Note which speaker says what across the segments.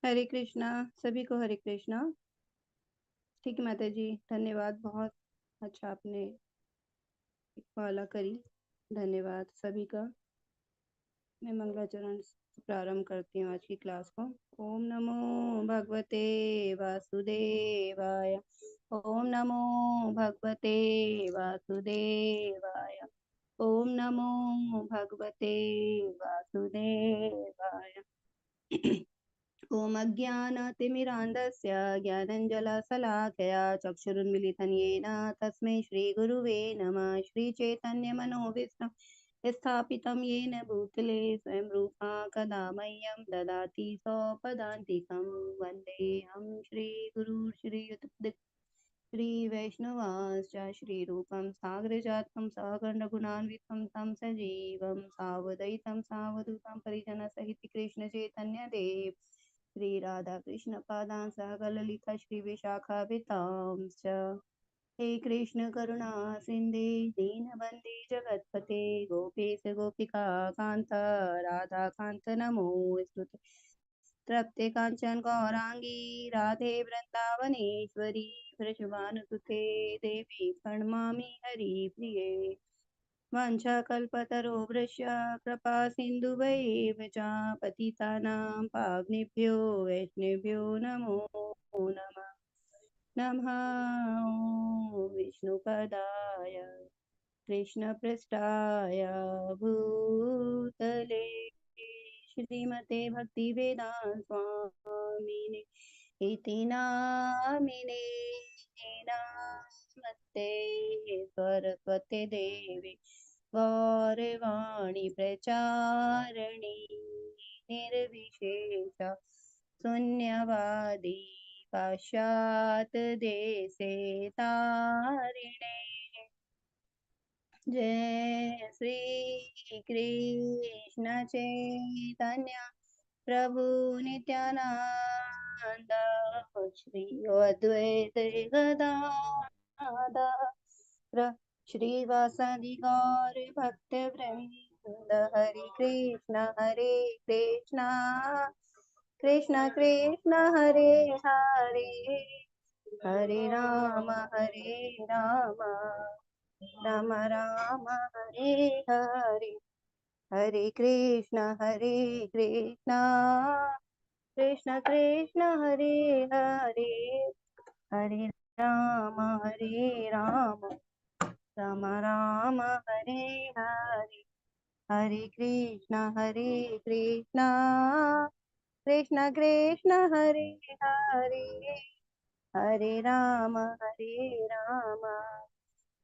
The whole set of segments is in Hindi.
Speaker 1: हरे कृष्णा। सभी को हरे कृष्णा। ठीक है माता जी, धन्यवाद। बहुत अच्छा आपने माला करी। धन्यवाद सभी का। मैं मंगलाचरण से प्रारंभ करती हूँ आज की क्लास को। ओम नमो भगवते वासुदेवाय। ओम नमो भगवते वासुदेवाय। ओम नमो भगवते वासुदेवाय। ॐ अज्ञानतिमिरान्धस्य ज्ञानञ्जनशलाकया चक्षुरुन्मिलितं येन तस्मै श्रीगुरुवे नमः। श्रीचैतन्यमनोभीष्टं स्थापितं येन भूतले स्वयं रूपा कदा मह्यं ददाति स्वपदान्तिकं। वन्देऽहं श्रीगुरुं श्रीवैष्णवांश्च श्रीरूपं साग्रजातं सहगणरघुनान्वितं तं सजीवं सावधैतं सावधूतं परिजनसहितं कृष्णचैतन्यदेव श्री राधा कृष्ण पादां सहगललिता श्री विशाखाभितांश्च। हे कृष्ण करुणा सिन्धे दीनबन्धे जगत्पते गोपेश गोपिका कान्त राधा कान्त नमोऽस्तुते। तृप्ते कांचन गौरांगी राधे वृंदावनेश्वरी वृषभानुसुते देवी प्रणमामि हरिप्रिये। वाञ्छाकल्पतरुभ्यश्च कृपा सिन्धुभैव च पतितानां पावनेभ्यो वैष्णवेभ्यो नमो नमः। नमः विष्णुपदाय कृष्णपृष्ठाय भूतले श्रीमते भक्तिवेदांत स्वामिने इति नामिने। नमस्ते सरस्वती देवी गौरवाणी प्रचारिणी निर्विशेष शून्यवादी पाश्चात देशे तारिणे। जय श्री कृष्ण चैतन्य प्रभु नित्यानंद श्री अद्वैत गदाधर श्रीवासादि गौर भक्त वृंद। हरे कृष्ण कृष्ण कृष्ण हरे हरे हरे राम राम राम हरे हरे हरे कृष्ण कृष्ण कृष्ण हरे हरे हरे राम राम राम हरे हरे हरे कृष्ण कृष्ण कृष्ण हरे हरे हरे राम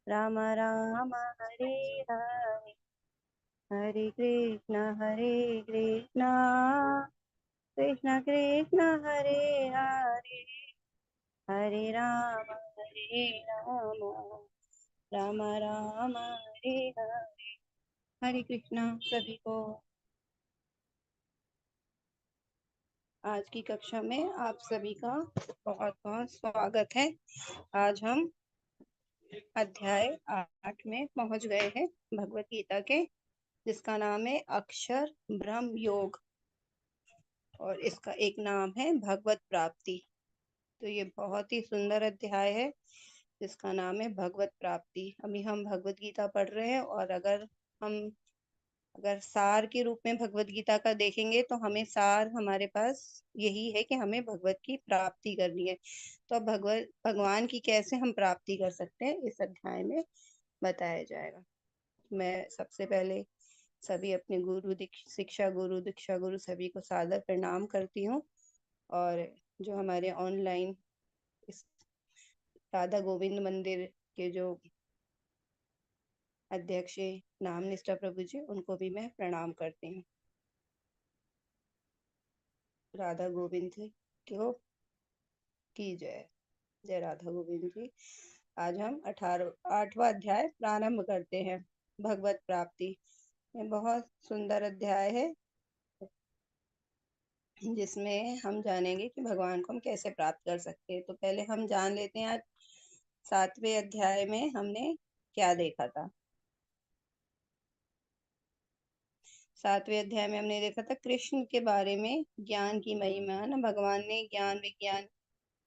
Speaker 1: राम राम हरे हरे हरे कृष्ण कृष्ण कृष्ण हरे हरे हरे राम राम राम हरे हरे। हरे कृष्णा सभी को। आज की कक्षा में आप सभी का बहुत बहुत स्वागत है। आज हम अध्याय 8 में पहुंच गए हैं भगवत गीता के, जिसका नाम है अक्षर ब्रह्म योग और इसका एक नाम है भगवत प्राप्ति। तो ये बहुत ही सुंदर अध्याय है जिसका नाम है भगवत प्राप्ति। अभी हम भगवत गीता पढ़ रहे हैं और अगर सार के रूप में भगवत गीता का देखेंगे तो हमें सार हमारे पास यही है कि हमें भगवत की प्राप्ति करनी है। तो अब भगवान की कैसे हम प्राप्ति कर सकते हैं इस अध्याय में बताया जाएगा। मैं सबसे पहले सभी अपने शिक्षा गुरु सभी को सादर प्रणाम करती हूँ। और जो हमारे ऑनलाइन इस राधा गोविंद मंदिर के जो अध्यक्ष नाम निष्ठा प्रभु जी, उनको भी मैं प्रणाम करती हूँ। राधा गोविंद क्यों की जय। जय राधा गोविंद जी। आज हम 8वां अध्याय प्रारंभ करते हैं भगवत प्राप्ति। ये बहुत सुंदर अध्याय है जिसमें हम जानेंगे कि भगवान को हम कैसे प्राप्त कर सकते हैं। तो पहले हम जान लेते हैं आज 7वें अध्याय में हमने क्या देखा था। 7वें अध्याय में हमने देखा था कृष्ण के बारे में, ज्ञान की महिमा ना, भगवान ने ज्ञान विज्ञान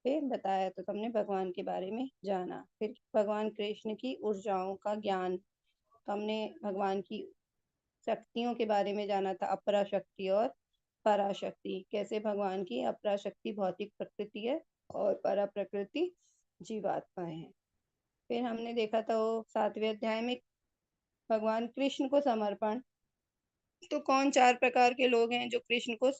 Speaker 1: पे बताया तो हमने भगवान के बारे में जाना। फिर भगवान कृष्ण की ऊर्जाओं का ज्ञान, तो हमने भगवान की शक्तियों के बारे में जाना था, अपरा शक्ति और पराशक्ति। कैसे भगवान की अपरा शक्ति भौतिक प्रकृति है और परा प्रकृति जीवात्माएं हैं। फिर हमने देखा था वो 7वें अध्याय में भगवान कृष्ण को समर्पण, तो कौन 4 प्रकार के लोग हैं जो कृष्ण को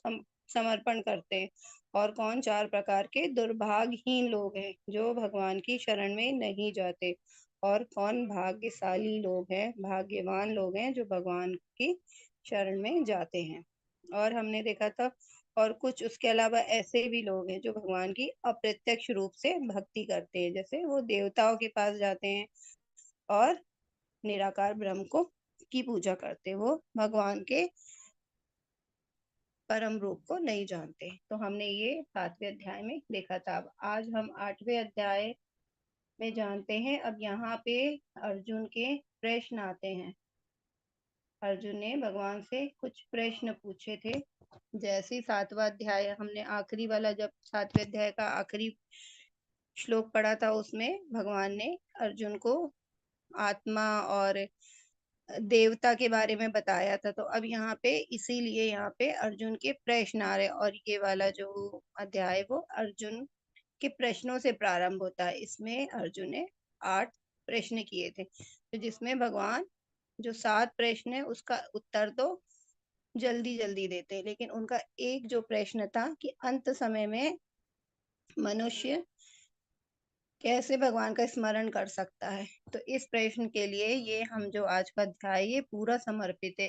Speaker 1: समर्पण करते हैं, और कौन 4 प्रकार के दुर्भाग्यहीन लोग हैं जो भगवान की शरण में नहीं जाते, और कौन भाग्यशाली लोग हैं, भाग्यवान लोग हैं जो भगवान की शरण में जाते हैं। और हमने देखा था और कुछ उसके अलावा ऐसे भी लोग हैं जो भगवान की अप्रत्यक्ष रूप से भक्ति करते हैं, जैसे वो देवताओं के पास जाते हैं और निराकार ब्रह्म को की पूजा करते, वो भगवान के परम रूप को नहीं जानते। तो हमने ये 7वें अध्याय में देखा था। अब आज हम 8वें अध्याय में जानते हैं। अब यहाँ पे अर्जुन के प्रश्न आते हैं। अर्जुन ने भगवान से कुछ प्रश्न पूछे थे। जैसे 7वां अध्याय हमने आखिरी वाला, जब 7वें अध्याय का आखिरी श्लोक पढ़ा था, उसमें भगवान ने अर्जुन को आत्मा और देवता के बारे में बताया था। तो अब यहाँ पे इसीलिए यहाँ पे अर्जुन के प्रश्न आ रहे, और ये वाला जो अध्याय वो अर्जुन के प्रश्नों से प्रारंभ होता है। इसमें अर्जुन ने 8 प्रश्न किए थे, तो जिसमें भगवान जो 7 प्रश्न है उसका उत्तर तो जल्दी जल्दी देते हैं, लेकिन उनका एक जो प्रश्न था कि अंत समय में मनुष्य कैसे भगवान का स्मरण कर सकता है, तो इस प्रश्न के लिए ये हम जो आज का अध्याय ये पूरा समर्पित है।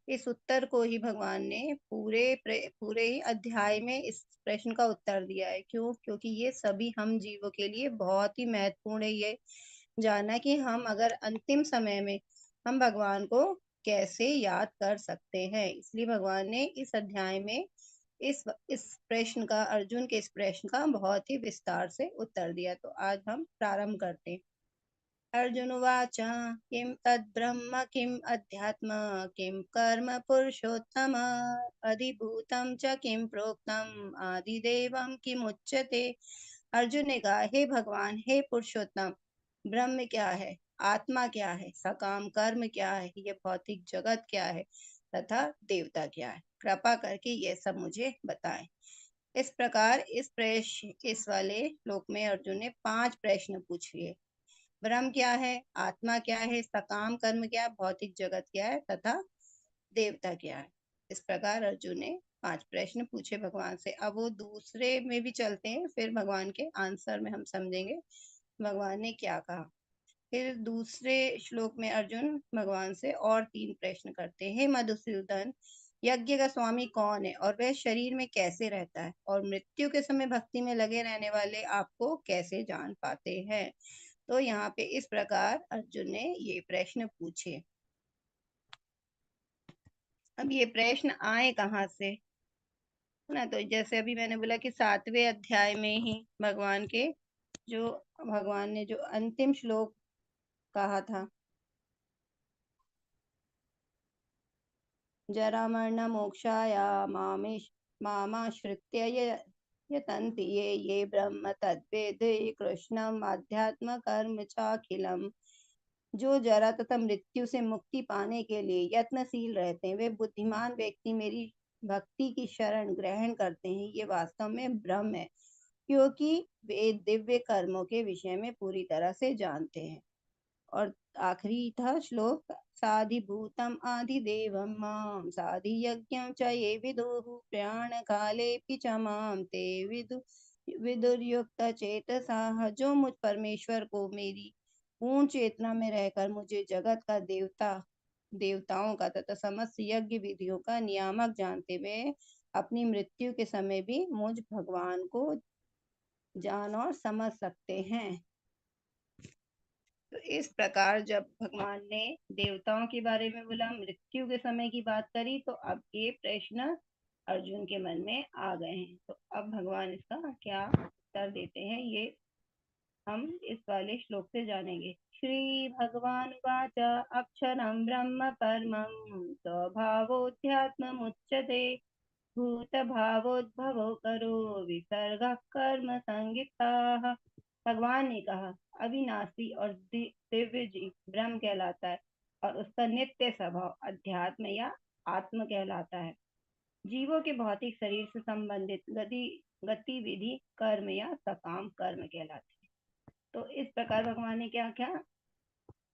Speaker 1: इस उत्तर को ही भगवान ने पूरे ही अध्याय में इस प्रश्न का उत्तर दिया है। क्यों? क्योंकि ये सभी हम जीवों के लिए बहुत ही महत्वपूर्ण है, ये जानना कि हम अगर अंतिम समय में हम भगवान को कैसे याद कर सकते हैं। इसलिए भगवान ने इस अध्याय में इस प्रश्न का, अर्जुन के इस प्रश्न का बहुत ही विस्तार से उत्तर दिया। तो आज हम प्रारंभ करते हैं। अर्जुन उवाच किं तद्ब्रह्म किम् अध्यात्म किं कर्म पुरुषोत्तम अधिभूतं च किं प्रोक्तम आदिदेवं किमुच्यते। अर्जुन ने कहा, हे भगवान, हे पुरुषोत्तम, ब्रह्म क्या है, आत्मा क्या है, सकाम कर्म क्या है, ये भौतिक जगत क्या है, तथा देवता क्या है, कृपा करके ये सब मुझे बताएं। इस प्रकार इस वाले श्लोक में अर्जुन ने 5 प्रश्न पूछ लिए। ब्रह्म क्या है, आत्मा क्या है, सकाम कर्म क्या है, भौतिक जगत क्या है, तथा देवता क्या है। इस प्रकार अर्जुन ने 5 प्रश्न पूछे भगवान से। अब वो दूसरे में भी चलते हैं, फिर भगवान के आंसर में हम समझेंगे भगवान ने क्या कहा। फिर दूसरे श्लोक में अर्जुन भगवान से और 3 प्रश्न करते हैं। मधुसूदन, यज्ञ का स्वामी कौन है और वह शरीर में कैसे रहता है, और मृत्यु के समय भक्ति में लगे रहने वाले आपको कैसे जान पाते हैं। तो यहाँ पे इस प्रकार अर्जुन ने ये प्रश्न पूछे। अब ये प्रश्न आए कहाँ से ना, तो जैसे अभी मैंने बोला कि 7वें अध्याय में ही भगवान ने जो अंतिम श्लोक कहा था, जरा मरण मोक्षाया मामाश्रित्य यतन्ति ये ब्रह्म तद्वेद कृष्णम आध्यात्म कर्म चाखिलम। जो जरा तथा मृत्यु से मुक्ति पाने के लिए यत्नशील रहते हैं, वे बुद्धिमान व्यक्ति मेरी भक्ति की शरण ग्रहण करते हैं, ये वास्तव में ब्रह्म है, क्योंकि वे दिव्य कर्मों के विषय में पूरी तरह से जानते हैं। और आखिरी था श्लोक, साधिभूतम आदिदेवम माम साधि यज्ञम च ये विदुः प्रयाण काले च माम ते विदुर्युक्त चेतसा। जो मुझ परमेश्वर को मेरी पूर्ण चेतना में रहकर मुझे जगत का देवताओं का तथा समस्त यज्ञ विधियों का नियामक जानते हुए अपनी मृत्यु के समय भी मुझ भगवान को जान और समझ सकते हैं। तो इस प्रकार जब भगवान ने देवताओं के बारे में बोला, मृत्यु के समय की बात करी, तो अब ये प्रश्न अर्जुन के मन में आ गए हैं। तो अब भगवान इसका क्या उत्तर देते हैं, ये हम इस वाले श्लोक से जानेंगे। श्री भगवान वाच अक्षरं ब्रह्म परमं स्वभावोऽध्यात्ममुच्यते भूत भावोद्भवो करो विसर्ग कर्म संगिताः। भगवान ने कहा, अविनाशी और दिव्य जीव ब्रह्म कहलाता है और उसका नित्य स्वभाव अध्यात्म या आत्म कहलाता है। जीवों के भौतिक शरीर से संबंधित गतिविधि कर्म या सकाम कर्म कहलाते हैं। तो इस प्रकार भगवान ने क्या क्या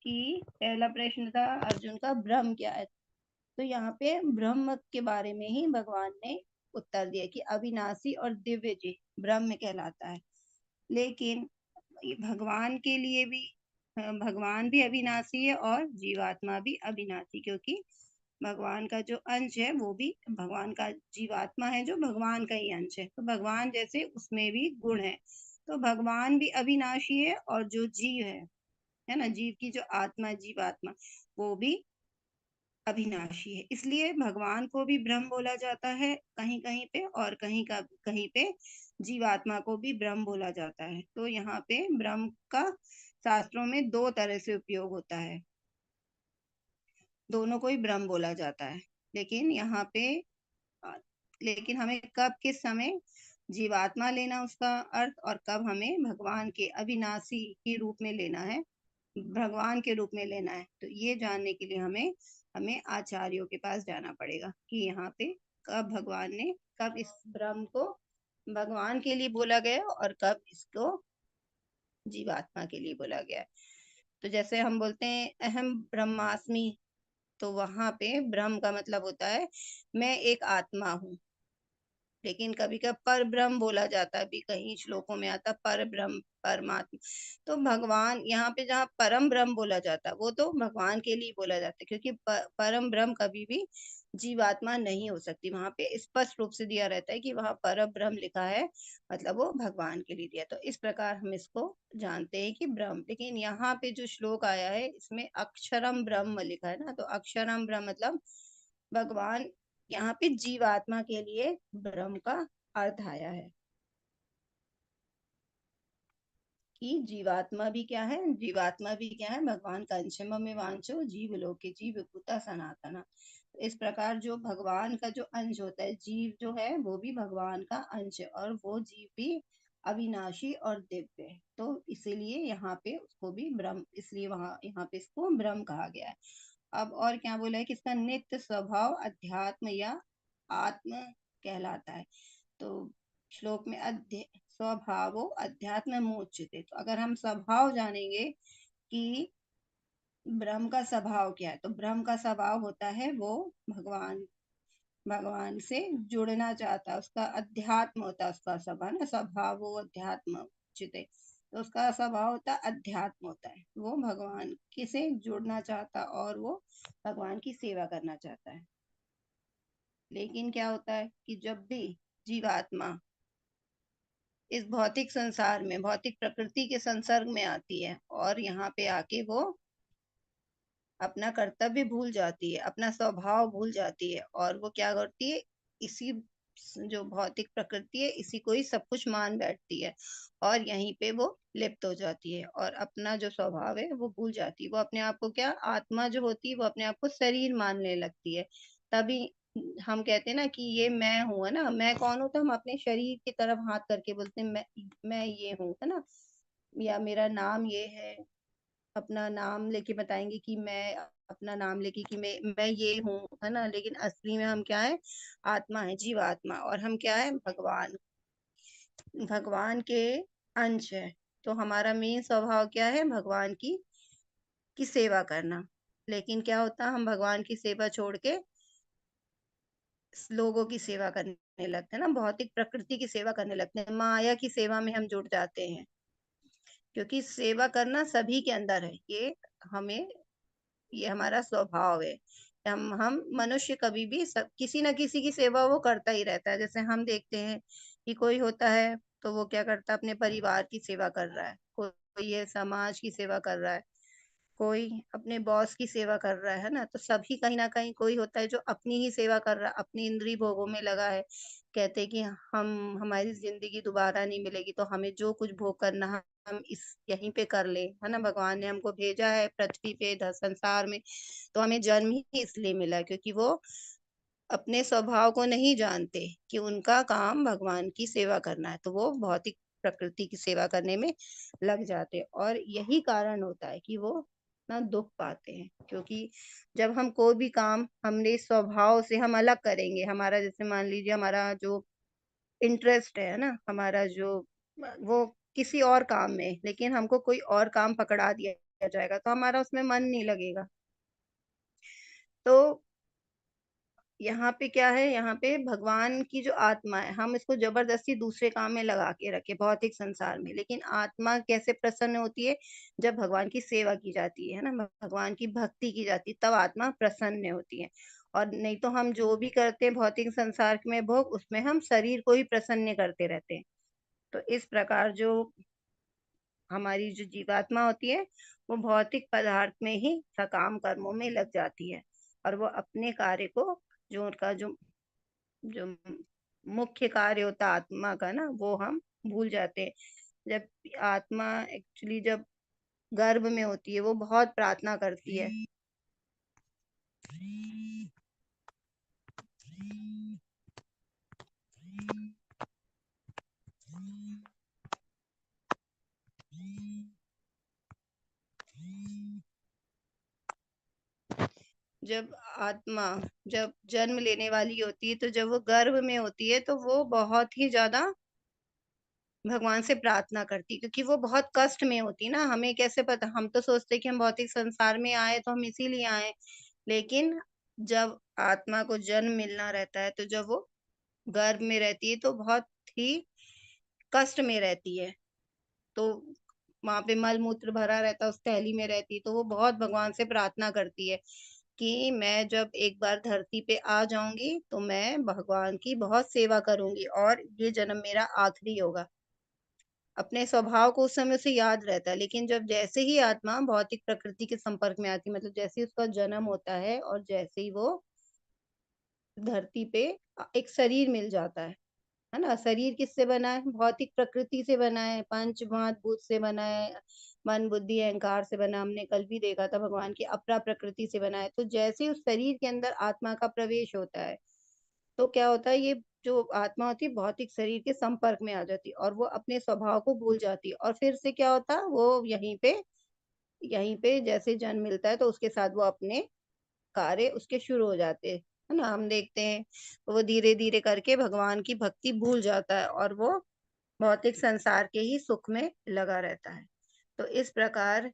Speaker 1: कि पहला प्रश्न था अर्जुन का, ब्रह्म क्या है। तो यहाँ पे ब्रह्म के बारे में ही भगवान ने उत्तर दिया कि अविनाशी और दिव्य जी ब्रह्म कहलाता है। लेकिन भगवान के लिए भी भगवान भी अविनाशी है और जीवात्मा भी अविनाशी, क्योंकि भगवान का जो अंश है वो भी भगवान का, जीवात्मा है जो भगवान का ही अंश है, तो भगवान जैसे उसमें भी गुण है। तो भगवान भी अविनाशी है और जो जीव है ना, जीव की जो आत्मा जीवात्मा वो भी अविनाशी है। इसलिए भगवान को भी ब्रह्म बोला जाता है कहीं कहीं पे, और कहीं पे जीवात्मा को भी ब्रह्म बोला जाता है। तो यहाँ पे ब्रह्म का शास्त्रों में दो तरह से उपयोग होता है, दोनों को ही ब्रह्म बोला जाता है। लेकिन यहाँ पे लेकिन हमें कब किस समय जीवात्मा लेना उसका अर्थ, और कब हमें भगवान के अविनाशी के रूप में लेना है, भगवान के रूप में लेना है। तो ये जानने के लिए हमें हमें आचार्यों के पास जाना पड़ेगा कि यहाँ पे कब भगवान ने, कब इस ब्रह्म को भगवान के लिए बोला गया और कब इसको जीवात्मा के लिए बोला गया है। तो जैसे हम बोलते हैं अहम ब्रह्मास्मि, तो वहां पे ब्रह्म का मतलब होता है मैं एक आत्मा हूँ। लेकिन कभी कभी पर ब्रह्म बोला जाता है, भी कहीं श्लोकों में आता पर ब्रह्म परमात्मा। तो भगवान यहाँ पे जहाँ परम ब्रह्म बोला जाता है वो तो भगवान के लिए बोला जाता है, क्योंकि परम ब्रह्म कभी भी जीवात्मा नहीं हो सकती। वहां पे स्पष्ट रूप से दिया रहता है कि वहां पर ब्रह्म लिखा है, मतलब वो भगवान के लिए दिया। तो इस प्रकार हम इसको जानते हैं कि ब्रह्म। लेकिन यहाँ पे जो श्लोक आया है इसमें अक्षरम ब्रह्म लिखा है ना, तो अक्षरम ब्रह्म मतलब भगवान, यहाँ पे जीवात्मा के लिए ब्रह्म का अर्थ आया है कि जीवात्मा भी क्या है, जीवात्मा भी क्या है, भगवान का अंश। में वांचो जीव लोके जीव भूता सनातना। इस प्रकार जो भगवान का जो अंश होता है, जीव जो है वो भी भगवान का अंश है, और वो जीव भी अविनाशी और दिव्य है। तो इसीलिए यहाँ पे उसको भी ब्रह्म, इसलिए वहां यहाँ पे इसको ब्रह्म कहा गया है। अब और क्या बोला है कि इसका नित्य स्वभाव अध्यात्म या आत्म कहलाता है। तो श्लोक में स्वभावो अध्यात्म मोच्यते, तो अगर हम स्वभाव जानेंगे कि ब्रह्म का स्वभाव क्या है, तो ब्रह्म का स्वभाव होता है वो भगवान, भगवान से जुड़ना चाहता है, उसका अध्यात्म होता है उसका स्वभाव ना, स्वभाव वो अध्यात्म चिते। तो उसका स्वभाव होता है अध्यात्म होता है, वो भगवान के से जुड़ना चाहता और वो भगवान की सेवा करना चाहता है। लेकिन क्या होता है कि जब भी जीवात्मा इस भौतिक संसार में, भौतिक प्रकृति के संसर्ग में आती है और यहाँ पे आके वो अपना कर्तव्य भूल जाती है, अपना स्वभाव भूल जाती है, और वो क्या करती है, इसी जो भौतिक प्रकृति है इसी को ही सब कुछ मान बैठती है, और यहीं पे वो लिप्त हो जाती है और अपना जो स्वभाव है वो भूल जाती है। वो अपने आप को क्या, आत्मा जो होती है वो अपने आप को शरीर मानने लगती है। तभी हम कहते हैं ना कि ये मैं हूं, है ना, मैं कौन हूं, तो हम अपने शरीर की तरफ हाथ करके बोलते हैं मैं ये हूँ, है ना, या मेरा नाम ये है, अपना नाम लेके बताएंगे कि मैं, अपना नाम लेके कि मैं ये हूँ, है ना। लेकिन असली में हम क्या है, आत्मा है, जीवात्मा, और हम क्या है, भगवान, भगवान के अंश है। तो हमारा मेन स्वभाव क्या है, भगवान की सेवा करना। लेकिन क्या होता है, हम भगवान की सेवा छोड़ के लोगों की सेवा करने लगते हैं ना, भौतिक प्रकृति की सेवा करने लगते हैं, माया की सेवा में हम जुट जाते हैं। क्योंकि सेवा करना सभी के अंदर है, हमें ये हमारा स्वभाव है। हम मनुष्य कभी भी सब किसी न किसी की सेवा वो करता ही रहता है। जैसे हम देखते हैं कि कोई होता है तो वो क्या करता है, अपने परिवार की सेवा कर रहा है, कोई है समाज की सेवा कर रहा है, कोई अपने बॉस की सेवा कर रहा है ना, तो सभी कहीं ना कहीं कोई होता है जो अपनी ही सेवा कर रहा है, अपनी इंद्रिय भोगों में लगा है। कहते हैं कि हम हमारी जिंदगी दोबारा नहीं मिलेगी, तो हमें जो कुछ भोग करना है हम इस यहीं पे कर ले, है ना। भगवान ने हमको भेजा है पृथ्वी पे, संसार में, तो हमें जन्म ही इसलिए मिला है, क्योंकि वो अपने स्वभाव को नहीं जानते कि उनका काम भगवान की सेवा करना है, तो वो भौतिक प्रकृति की सेवा करने में लग जाते हैं। और यही कारण होता है कि वो ना दुख पाते हैं, क्योंकि जब हम कोई भी काम हमने स्वभाव से हम अलग करेंगे, हमारा जैसे मान लीजिए हमारा जो इंटरेस्ट है ना, हमारा जो वो किसी और काम में, लेकिन हमको कोई और काम पकड़ा दिया जाएगा तो हमारा उसमें मन नहीं लगेगा। तो यहाँ पे क्या है, यहाँ पे भगवान की जो आत्मा है, हम इसको जबरदस्ती दूसरे काम में लगा के रखे भौतिक संसार में, लेकिन आत्मा कैसे प्रसन्न होती है, जब भगवान की सेवा की जाती है ना, भगवान की भक्ति की जाती है, तब आत्मा प्रसन्न होती है। और नहीं तो हम जो भी करते हैं भौतिक संसार में भोग, उसमें हम शरीर को ही प्रसन्न करते रहते हैं। तो इस प्रकार जो हमारी जो जीवात्मा होती है, वो भौतिक पदार्थ में ही सकाम कर्मों में लग जाती है, और वो अपने कार्य को, जो उनका जो जो मुख्य कार्य होता है आत्मा का ना, वो हम भूल जाते हैं। जब आत्मा एक्चुअली जब गर्भ में होती है, वो बहुत प्रार्थना करती है। जब आत्मा जब जन्म लेने वाली होती है, तो जब वो गर्भ में होती है, तो वो बहुत ही ज्यादा भगवान से प्रार्थना करती, क्योंकि वो बहुत कष्ट में होती ना। हमें कैसे पता, हम तो सोचते कि हम भौतिक संसार में आए तो हम इसीलिए आए, लेकिन जब आत्मा को जन्म मिलना रहता है, तो जब वो गर्भ में रहती है तो बहुत ही कष्ट में रहती है। तो वहां पे मल मूत्र भरा रहता है, उस थैली में रहती है, तो वो बहुत भगवान से प्रार्थना करती है कि मैं जब एक बार धरती पे आ जाऊंगी तो मैं भगवान की बहुत सेवा करूंगी, और ये जन्म मेरा आखिरी होगा। अपने स्वभाव को उस समय उसे याद रहता है, लेकिन जब जैसे ही आत्मा भौतिक प्रकृति के संपर्क में आती है, मतलब जैसे ही उसका जन्म होता है और जैसे ही वो धरती पे एक शरीर मिल जाता है ना। शरीर किससे बना है, भौतिक प्रकृति से बना है, पंच महाभूत से बना है, मन बुद्धि अहंकार से बना, हमने कल भी देखा था, भगवान की अपरा प्रकृति से बना है। तो जैसे ही उस शरीर के अंदर आत्मा का प्रवेश होता है, तो क्या होता है, ये जो आत्मा होती है भौतिक शरीर के संपर्क में आ जाती है, और वो अपने स्वभाव को भूल जाती है, और फिर से क्या होता है, वो यहीं पे जैसे जन्म मिलता है, तो उसके साथ वो अपने कार्य उसके शुरू हो जाते हैं, है ना। हम देखते हैं वो धीरे धीरे करके भगवान की भक्ति भूल जाता है, और वो भौतिक संसार के ही सुख में लगा रहता है। तो इस प्रकार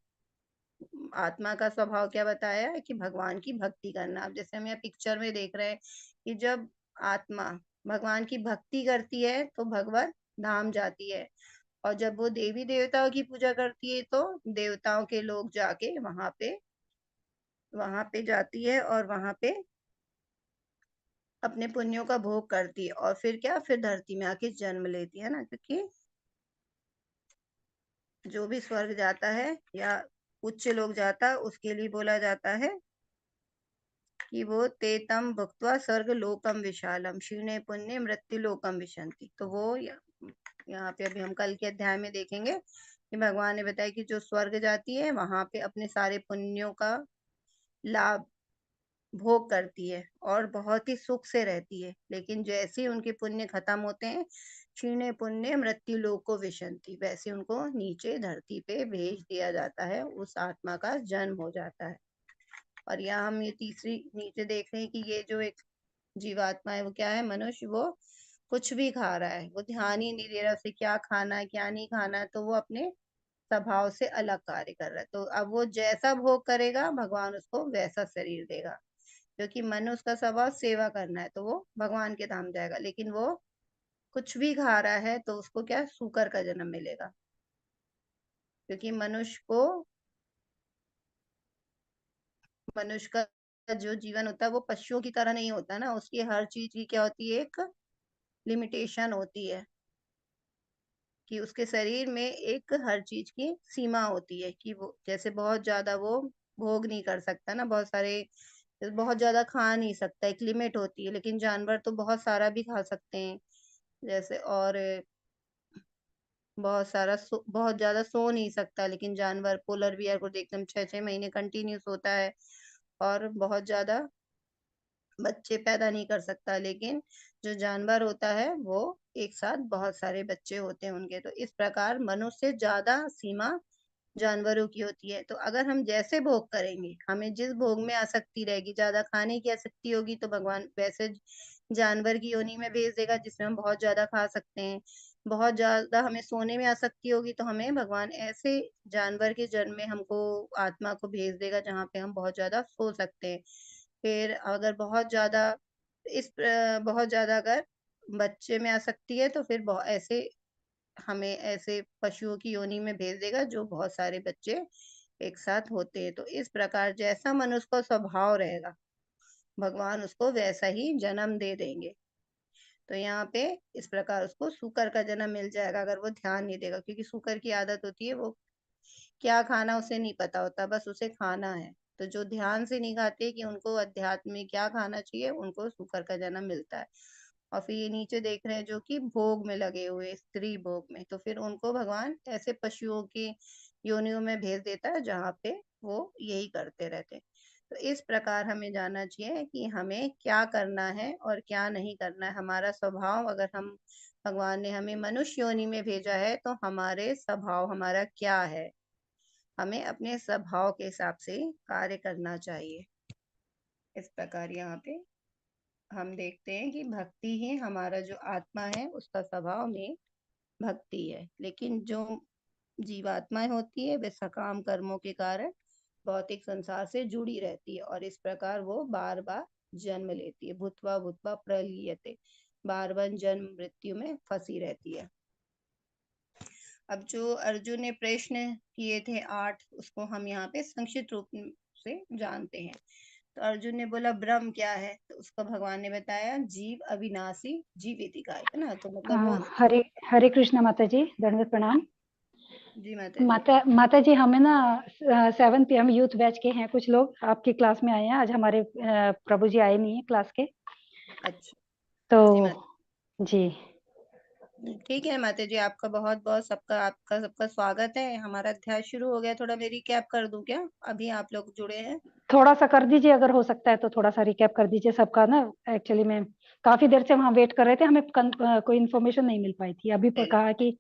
Speaker 1: आत्मा का स्वभाव क्या बताया है कि भगवान की भक्ति करना। अब जैसे हम यहाँ पिक्चर में देख रहे हैं कि जब आत्मा भगवान की भक्ति करती है तो भगवत धाम जाती है, और जब वो देवी देवताओं की पूजा करती है तो देवताओं के लोग जाके वहां पे जाती है, और वहां पे अपने पुण्यों का भोग करती है, और फिर क्या, फिर धरती में आके जन्म लेती है ना। क्योंकि जो भी स्वर्ग जाता है या उच्च लोग जाता है, उसके लिए बोला जाता है कि वो ते तम भुक्त्वा स्वर्ग लोकम विशालम क्षीणे पुण्य मृत्यु लोकम विशंति। तो वो यहाँ पे अभी हम कल के अध्याय में देखेंगे कि भगवान ने बताया कि जो स्वर्ग जाती है वहां पे अपने सारे पुण्यों का लाभ भोग करती है और बहुत ही सुख से रहती है, लेकिन जैसे ही उनके पुण्य खत्म होते हैं, क्षीणे पुण्य मृत्यु लोक को विशंति, वैसे उनको नीचे धरती पे भेज दिया जाता है, उस आत्मा का जन्म हो जाता है। और यहाँ हम ये तीसरी नीचे देख रहे हैं कि ये जो एक जीवात्मा है, वो क्या है, मनुष्य, वो कुछ भी खा रहा है, वो ध्यान ही नहीं दे रहा उसे क्या खाना है क्या नहीं खाना है, तो वो अपने स्वभाव से अलग कार्य कर रहा है। तो अब वो जैसा भोग करेगा भगवान उसको वैसा शरीर देगा, क्योंकि मनुष्य का स्वभाव सेवा करना है, तो वो भगवान के धाम जाएगा। लेकिन वो कुछ भी खा रहा है तो उसको क्या, सूकर का जन्म मिलेगा, क्योंकि मनुष्य का जो जीवन होता है वो पशुओं की तरह नहीं होता ना, उसकी हर चीज की क्या होती है, एक लिमिटेशन होती है। कि उसके शरीर में एक हर चीज की सीमा होती है, कि वो जैसे बहुत ज्यादा वो भोग नहीं कर सकता ना, बहुत ज्यादा खा नहीं सकता, एक लिमिट होती है। लेकिन जानवर तो बहुत सारा भी खा सकते हैं, जैसे, और बहुत ज्यादा सो नहीं सकता, लेकिन जानवर पोलर बियर को देखते हम 6-6 महीने कंटिन्यू सोता है, और बहुत ज्यादा बच्चे पैदा नहीं कर सकता। लेकिन जो जानवर होता है वो एक साथ बहुत सारे बच्चे होते हैं उनके। तो इस प्रकार मनुष्य से ज्यादा सीमा जानवरों की होती है। तो अगर हम जैसे भोग करेंगे, हमें जिस भोग में आसक्ति रहेगी, ज्यादा खाने की आसक्ति होगी, तो भगवान वैसे जानवर की योनि में भेज देगा जिसमें हम बहुत ज्यादा खा सकते हैं। बहुत ज्यादा हमें सोने में आसक्ति होगी, तो हमें भगवान ऐसे जानवर के जन्म में हमको आत्मा को भेज देगा जहाँ पे हम बहुत ज्यादा सो सकते हैं। फिर अगर बहुत ज्यादा अगर बच्चे में आसक्ति है, तो फिर ऐसे हमें ऐसे पशुओं की योनि में भेज देगा जो बहुत सारे बच्चे एक साथ होते हैं। तो इस प्रकार जैसा मनुष्य का स्वभाव रहेगा, भगवान उसको वैसा ही जन्म दे देंगे। तो यहाँ पे इस प्रकार उसको सूकर का जन्म मिल जाएगा, अगर वो ध्यान नहीं देगा, क्योंकि सूकर की आदत होती है, वो क्या खाना उसे नहीं पता होता, बस उसे खाना है। तो जो ध्यान से नहीं खाते कि उनको अध्यात्म में क्या खाना चाहिए, उनको सूकर का जन्म मिलता है। और फिर ये नीचे देख रहे हैं जो कि भोग में लगे हुए, स्त्री भोग में, तो फिर उनको भगवान ऐसे पशुओं की योनियों में भेज देता है जहाँ पे वो यही करते रहते हैं। तो इस प्रकार हमें जानना चाहिए कि हमें क्या करना है और क्या नहीं करना है। हमारा स्वभाव, अगर हम भगवान ने हमें मनुष्य योनि में भेजा है, तो हमारे स्वभाव हमारा क्या है, हमें अपने स्वभाव के हिसाब से कार्य करना चाहिए। इस प्रकार यहाँ पे हम देखते हैं कि भक्ति ही हमारा जो आत्मा है उसका स्वभाव में भक्ति है। लेकिन जो जीवात्माएं होती है वे सकाम कर्मों के कारण भौतिक संसार से जुड़ी रहती है, और इस प्रकार वो बार बार जन्म लेती है। भूतवा भूतवा प्रलीयते, बार बार जन्म मृत्यु में फंसी रहती है। अब जो अर्जुन ने प्रश्न किए थे 8, उसको हम यहाँ पे संक्षिप्त रूप से जानते हैं। तो अर्जुन ने बोला ब्रह्म क्या है, तो उसको भगवान ने बताया जीव अविनाशी जीवितिका है ना। तो मतलब वो,
Speaker 2: हरे हरे कृष्ण माता जी, दंडवत प्रणाम।
Speaker 1: जी माता जी।
Speaker 2: माता जी, हमें ना 7 PM यूथ बैच के हैं कुछ लोग, आपकी क्लास में आए हैं। आज हमारे प्रभु जी आए नहीं है क्लास के,
Speaker 1: अच्छा
Speaker 2: तो
Speaker 1: जी माता
Speaker 2: जी।
Speaker 1: ठीक है माता जी, आपका बहुत बहुत सबका स्वागत है। हमारा अध्याय शुरू हो गया, थोड़ा मैं रिकैप कर दूं क्या, अभी आप लोग जुड़े हैं?
Speaker 2: थोड़ा सा कर दीजिए, अगर हो सकता है तो थोड़ा सा रिकैप कर दीजिए सबका ना। एक्चुअली में काफी देर से वहाँ वेट कर रहे थे, हमें कोई इन्फॉर्मेशन नहीं मिल पाई थी। अभी पर
Speaker 1: चलिए
Speaker 2: कहा कि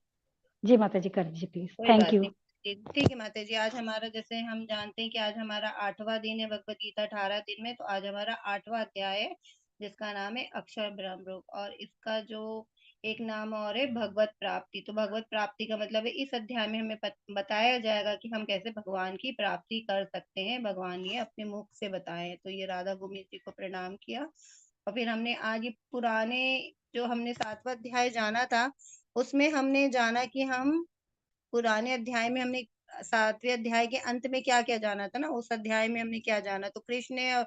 Speaker 2: जी माता जी कर दीजिए प्लीज,
Speaker 1: कोई
Speaker 2: थैंक
Speaker 1: बात
Speaker 2: यू।
Speaker 1: नहीं। ठीक है माता जी, आज हमारा, जैसे हम जानते हैं कि आज हमारा 8वां दिन है भगवत गीता 18 दिन में, तो आज हमारा 8वां अध्याय है जिसका नाम है अक्षर ब्रह्म रूप, और इसका जो एक नाम और है भगवत प्राप्ति। तो भगवत प्राप्ति का मतलब है इस अध्याय में हमें बताया जाएगा कि हम कैसे भगवान की प्राप्ति कर सकते हैं। भगवान ये अपने मुख से बताए। तो ये राधा गोविंद जी को प्रणाम किया। और फिर हमने आज ये पुराने, जो हमने 7वां अध्याय जाना था, उसमें हमने जाना कि हम पुराने अध्याय में हमने 7वें अध्याय के अंत में क्या क्या जाना था ना, उस अध्याय में हमने क्या जाना। तो कृष्ण ने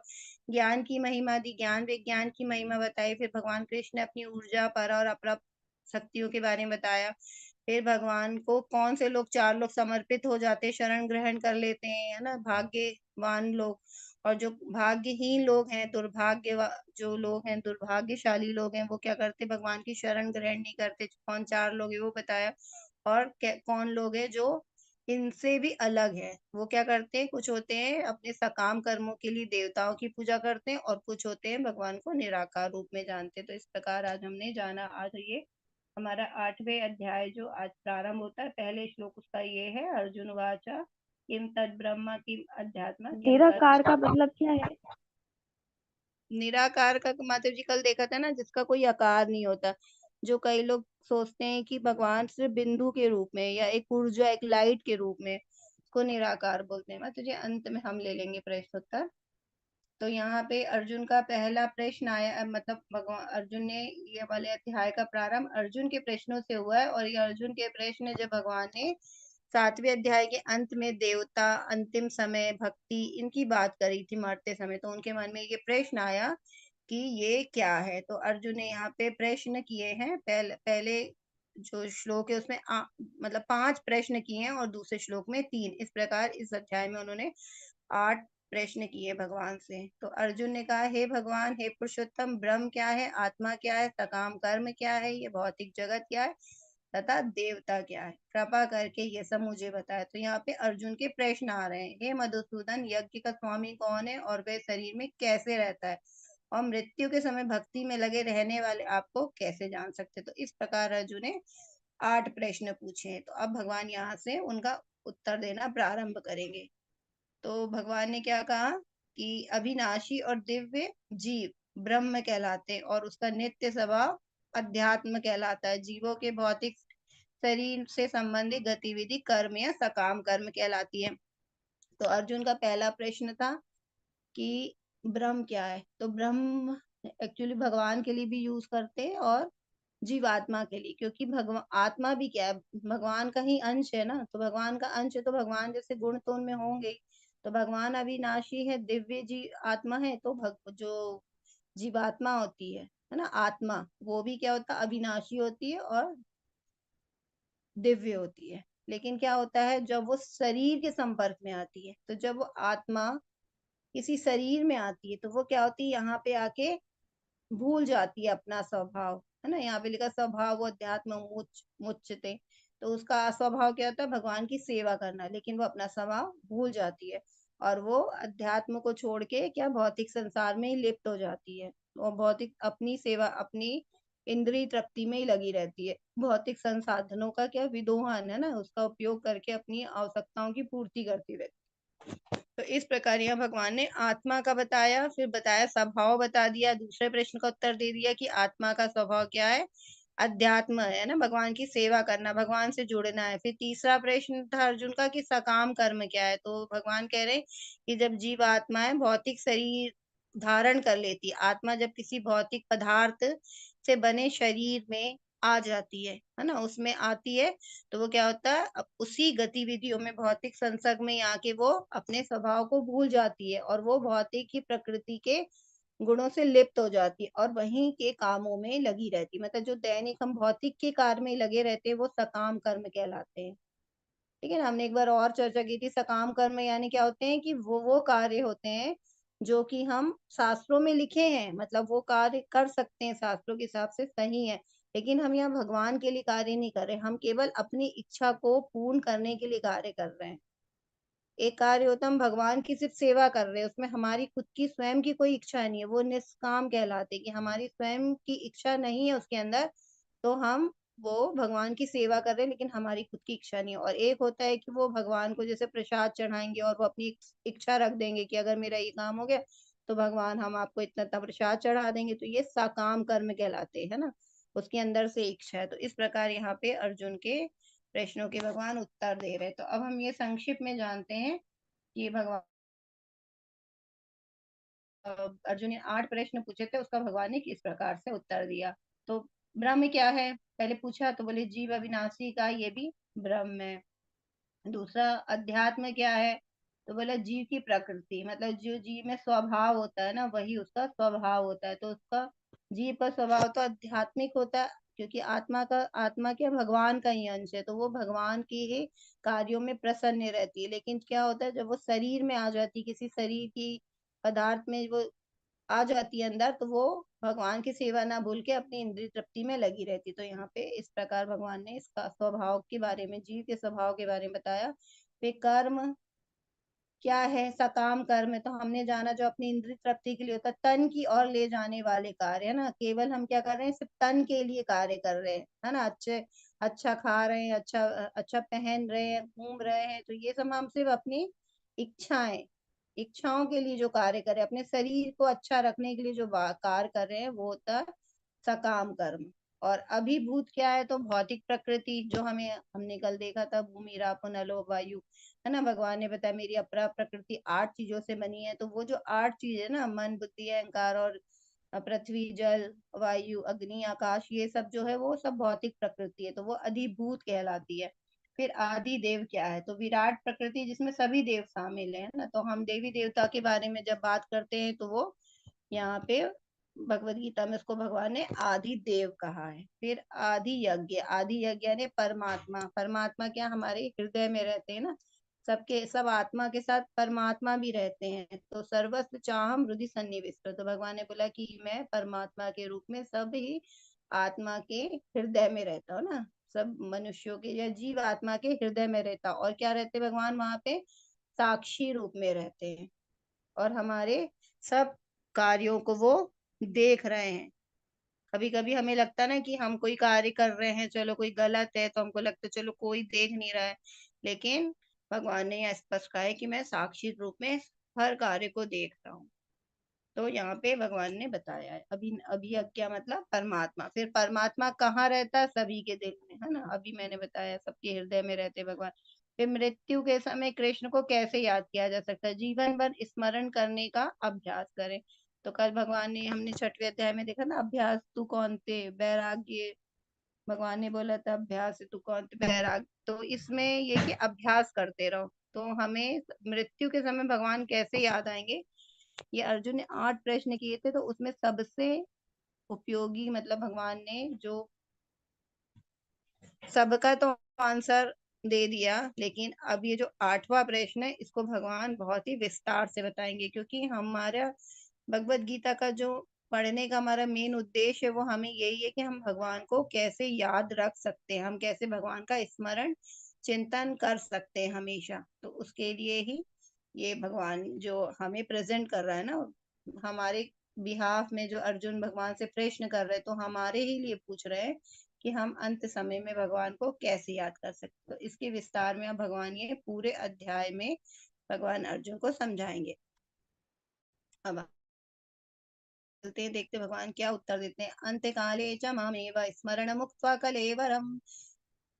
Speaker 1: ज्ञान की महिमा दी, ज्ञान विज्ञान की महिमा बताई। फिर भगवान कृष्ण ने अपनी ऊर्जा पर और अपराध शक्तियों के बारे में बताया। फिर भगवान को कौन से लोग, 4 लोग समर्पित हो जाते, शरण ग्रहण कर लेते हैं, है ना, भाग्यवान लोग। और जो भाग्यहीन लोग हैं, जो लोग हैं, दुर्भाग्यशाली लोग हैं, वो क्या करते, भगवान की शरण ग्रहण नहीं करते। कौन 4 लोग है वो बताया। और कौन लोग हैं जो इनसे भी अलग है, वो क्या करते हैं, कुछ होते हैं अपने सकाम कर्मों के लिए देवताओं की पूजा करते हैं, और कुछ होते हैं भगवान को निराकार रूप में जानते हैं। तो इस प्रकार आज हमने जाना। आज ये हमारा 8वें अध्याय जो आज प्रारंभ होता है, पहले श्लोक उसका ये है, अर्जुन वाचा किम तद ब्रह्म किम अध्यात्म किम
Speaker 2: निराकार का
Speaker 1: तत्।
Speaker 2: मतलब क्या है?
Speaker 1: निराकार का माता जी कल देखा था ना, जिसका कोई आकार नहीं होता। जो कई लोग सोचते हैं कि भगवान सिर्फ बिंदु के रूप में या एक ऊर्जा, एक लाइट के रूप में, को निराकार बोलते हैं। माता जी अंत में हम ले लेंगे प्रश्न उत्तर। तो यहाँ पे अर्जुन का पहला प्रश्न आया, मतलब भगवान अर्जुन ने, ये वाले अध्याय का प्रारंभ अर्जुन के प्रश्नों से हुआ है। और ये अर्जुन के प्रश्न जब भगवान ने 7वें अध्याय के अंत में देवता, अंतिम समय, भक्ति, इनकी बात करी थी मरते समय, तो उनके मन में ये प्रश्न आया कि ये क्या है। तो अर्जुन ने यहाँ पे प्रश्न किए हैं। पहले जो श्लोक है उसमें मतलब 5 प्रश्न किए हैं और दूसरे श्लोक में 3। इस प्रकार इस अध्याय में उन्होंने 8 प्रश्न किए भगवान से। तो अर्जुन ने कहा, हे भगवान, हे पुरुषोत्तम, ब्रह्म क्या है, आत्मा क्या है, सकाम कर्म क्या है, ये भौतिक जगत क्या है तथा देवता क्या है, कृपा करके ये सब मुझे बताए। तो यहाँ पे अर्जुन के प्रश्न आ रहे हैं, हे मधुसूदन, यज्ञ का स्वामी कौन है और वह शरीर में कैसे रहता है और मृत्यु के समय भक्ति में लगे रहने वाले आपको कैसे जान सकते। तो इस प्रकार अर्जुन ने 8 प्रश्न पूछे हैं। तो अब भगवान यहाँ से उनका उत्तर देना प्रारंभ करेंगे। तो भगवान ने क्या कहा कि अविनाशी और दिव्य जीव ब्रह्म कहलाते हैं और उसका नित्य स्वभाव अध्यात्म कहलाता है। जीवों के भौतिक शरीर से संबंधित गतिविधि कर्म या सकाम कर्म कहलाती है। तो अर्जुन का पहला प्रश्न था कि ब्रह्म क्या है। तो ब्रह्म एक्चुअली भगवान के लिए भी यूज करते हैं और जीवात्मा के लिए, क्योंकि भगवान आत्मा भी क्या है, भगवान का ही अंश है ना। तो भगवान का अंश है तो भगवान जैसे गुण तो उनमें होंगे। तो भगवान अविनाशी है, दिव्य जी आत्मा है, तो जो जीवात्मा होती है ना, आत्मा, वो भी क्या होता है, अविनाशी होती है और दिव्य होती है। लेकिन क्या होता है, जब वो शरीर के संपर्क में आती है, तो जब वो आत्मा किसी शरीर में आती है तो वो क्या होती है, यहाँ पे आके भूल जाती है अपना स्वभाव, है ना। यहाँ पे लिखा स्वभाव वो अध्यात्म मुच्यते। तो उसका स्वभाव क्या होता है, भगवान की सेवा करना, लेकिन वो अपना स्वभाव भूल जाती है और वो अध्यात्म को छोड़ के क्या भौतिक संसार में ही लिप्त हो जाती है और भौतिक अपनी सेवा, अपनी इंद्रिय तृप्ति में ही लगी रहती है। भौतिक संसाधनों का क्या विदोहन है ना, उसका उपयोग करके अपनी आवश्यकताओं की पूर्ति करती रहती है। तो इस प्रकार यहाँ भगवान ने आत्मा का बताया, फिर बताया स्वभाव बता दिया, दूसरे प्रश्न का उत्तर दे दिया कि आत्मा का स्वभाव क्या है, अध्यात्म है ना, भगवान की सेवा करना, भगवान से जुड़ना है। फिर तीसरा प्रश्न था अर्जुन का कि सकाम कर्म क्या है। तो भगवान कह रहे कि जब जीव आत्मा है भौतिक शरीर धारण कर लेती है, आत्मा जब किसी भौतिक पदार्थ से बने शरीर में आ जाती है ना, उसमें आती है, तो वो क्या होता है, अब उसी गतिविधियों में भौतिक संसर्ग में आके वो अपने स्वभाव को भूल जाती है और वो भौतिक की प्रकृति के गुणों से लिप्त हो जाती है और वहीं के कामों में लगी रहती है। मतलब जो दैनिक हम भौतिक के कार्य में लगे रहते हैं वो सकाम कर्म कहलाते हैं। ठीक है ना, हमने एक बार और चर्चा की थी, सकाम कर्म यानी क्या होते हैं कि वो कार्य होते हैं जो कि हम शास्त्रों में लिखे हैं, मतलब वो कार्य कर सकते हैं, शास्त्रों के हिसाब से सही है, लेकिन हम यहाँ भगवान के लिए कार्य नहीं कर रहे, हम केवल अपनी इच्छा को पूर्ण करने के लिए कार्य कर रहे हैं। एक कार्य होता है हम भगवान की सिर्फ सेवा कर रहे हैं, उसमें हमारी खुद की स्वयं की कोई इच्छा नहीं है, वो निष्काम कहलाते कि हमारी स्वयं की इच्छा नहीं है उसके अंदर, तो हम वो भगवान की सेवा कर रहे हैं लेकिन हमारी खुद की इच्छा नहीं है। और एक होता है कि वो भगवान को जैसे प्रसाद चढ़ाएंगे और वो अपनी इच्छा रख देंगे कि अगर मेरा ये काम हो गया तो भगवान हम आपको इतना इतना प्रसाद चढ़ा देंगे, तो ये साकाम कर्म कहलाते हैं ना, उसके अंदर से इच्छा है। तो इस प्रकार यहाँ पे अर्जुन के प्रश्नों के भगवान उत्तर दे रहे। तो अब हम ये संक्षिप्त में जानते हैं कि भगवान अर्जुन ने 8 प्रश्न पूछे थे, उसका भगवान ने किस प्रकार से उत्तर दिया। तो ब्रह्म क्या है पहले पूछा, तो बोले जीव अविनाशी का ये भी ब्रह्म है। दूसरा अध्यात्म क्या है, तो बोला जीव की प्रकृति, मतलब जो जीव में स्वभाव होता है ना वही उसका स्वभाव होता है। तो उसका जीव का स्वभाव तो आध्यात्मिक होता है, क्योंकि आत्मा क्या भगवान का ही अंश है, तो वो भगवान के ही कार्यों में प्रसन्न रहती है। लेकिन क्या होता है जब वो शरीर में आ जाती है, किसी शरीर की पदार्थ में वो आ जाती है अंदर, तो वो भगवान की सेवा ना भूल के अपनी इंद्रिय तृप्ति में लगी रहती। तो यहाँ पे इस प्रकार भगवान ने इसका स्वभाव के बारे में, जीव के स्वभाव के बारे में बताया। वे कर्म क्या है, सकाम कर्म है, तो हमने जाना जो अपनी इंद्रिय तृप्ति के लिए होता है, तन की ओर ले जाने वाले कार्य है ना, केवल हम क्या कर रहे हैं, सिर्फ तन के लिए कार्य कर रहे हैं, है ना, अच्छा खा रहे हैं, अच्छा अच्छा पहन रहे हैं, घूम रहे हैं, तो ये सब हम सिर्फ अपनी इच्छाएं इच्छाओं के लिए जो कार्य कर रहे हैं, अपने शरीर को अच्छा रखने के लिए जो कार्य कर रहे हैं वो होता है सकाम कर्म। और अभिभूत क्या है, तो भौतिक प्रकृति जो हमने कल देखा था, भूमि रापो नलो वायु, है ना, भगवान ने बताया मेरी अपरा प्रकृति 8 चीजों से बनी है। तो वो जो 8 चीज है ना, मन बुद्धि अहंकार और पृथ्वी जल वायु अग्नि आकाश, ये सब जो है वो सब भौतिक प्रकृति है, तो वो अधिभूत कहलाती है। फिर आदि देव क्या है, तो विराट प्रकृति जिसमें सभी देव शामिल है ना। तो हम देवी देवता के बारे में जब बात करते हैं तो वो यहाँ पे भगवत गीता में उसको भगवान ने आदि देव कहा है। फिर आदि यज्ञ, आदि यज्ञ ने परमात्मा, परमात्मा क्या हमारे हृदय में रहते हैं ना, सबके सब आत्मा के साथ परमात्मा भी रहते हैं। तो सर्वस्व चाहम हृदय सन्निविष्ट, तो भगवान ने बोला कि मैं परमात्मा के रूप में सब ही आत्मा के हृदय में रहता हूँ ना, सब मनुष्यों के या जीव आत्मा के हृदय में रहता। और क्या रहते भगवान वहां पे, साक्षी रूप में रहते हैं, और हमारे सब कार्यों को वो देख रहे हैं। कभी कभी हमें लगता है ना कि हम कोई कार्य कर रहे हैं, चलो कोई गलत है तो हमको लगता है चलो कोई देख नहीं रहा है, लेकिन भगवान ने यह स्पष्ट कहा है कि मैं साक्षी रूप में हर कार्य को देख रहा हूँ। तो यहाँ पे भगवान ने बताया है। अभी अभी क्या मतलब परमात्मा, फिर परमात्मा कहाँ रहता है, सभी के दिल में है ना, अभी मैंने बताया सबके हृदय में रहते भगवान। फिर मृत्यु के समय कृष्ण को कैसे याद किया जा सकता है, जीवन भर स्मरण करने का अभ्यास करें। तो कल भगवान ने, हमने 6वें अध्याय में देखा ना, अभ्यास तू कौन थे वैराग्य, भगवान ने बोला था अभ्यास तू कौन थे वैराग्य। तो इसमें ये कि अभ्यास करते रहो। तो हमें मृत्यु के समय भगवान कैसे याद आएंगे, ये अर्जुन ने 8 प्रश्न किए थे, तो उसमें सबसे उपयोगी मतलब भगवान ने जो सबका तो आंसर दे दिया, लेकिन अब ये जो 8वां प्रश्न है इसको भगवान बहुत ही विस्तार से बताएंगे, क्योंकि हमारा भगवत गीता का जो पढ़ने का हमारा मेन उद्देश्य है वो हमें यही है कि हम भगवान को कैसे याद रख सकते हैं, हम कैसे भगवान का स्मरण चिंतन कर सकते हैं हमेशा। तो उसके लिए ही ये भगवान जो हमें प्रेजेंट कर रहा है ना, हमारे बिहाफ में जो अर्जुन भगवान से प्रश्न कर रहे हैं, तो हमारे ही लिए पूछ रहे हैं कि हम अंत समय में भगवान को कैसे याद कर सकते। तो इसके विस्तार में अब भगवान ये पूरे अध्याय में भगवान अर्जुन को समझाएंगे। अब चलते हैं, देखते भगवान क्या उत्तर देते हैं। अंत काले च मामेव स्मरण मुक्त्वा कलेवरम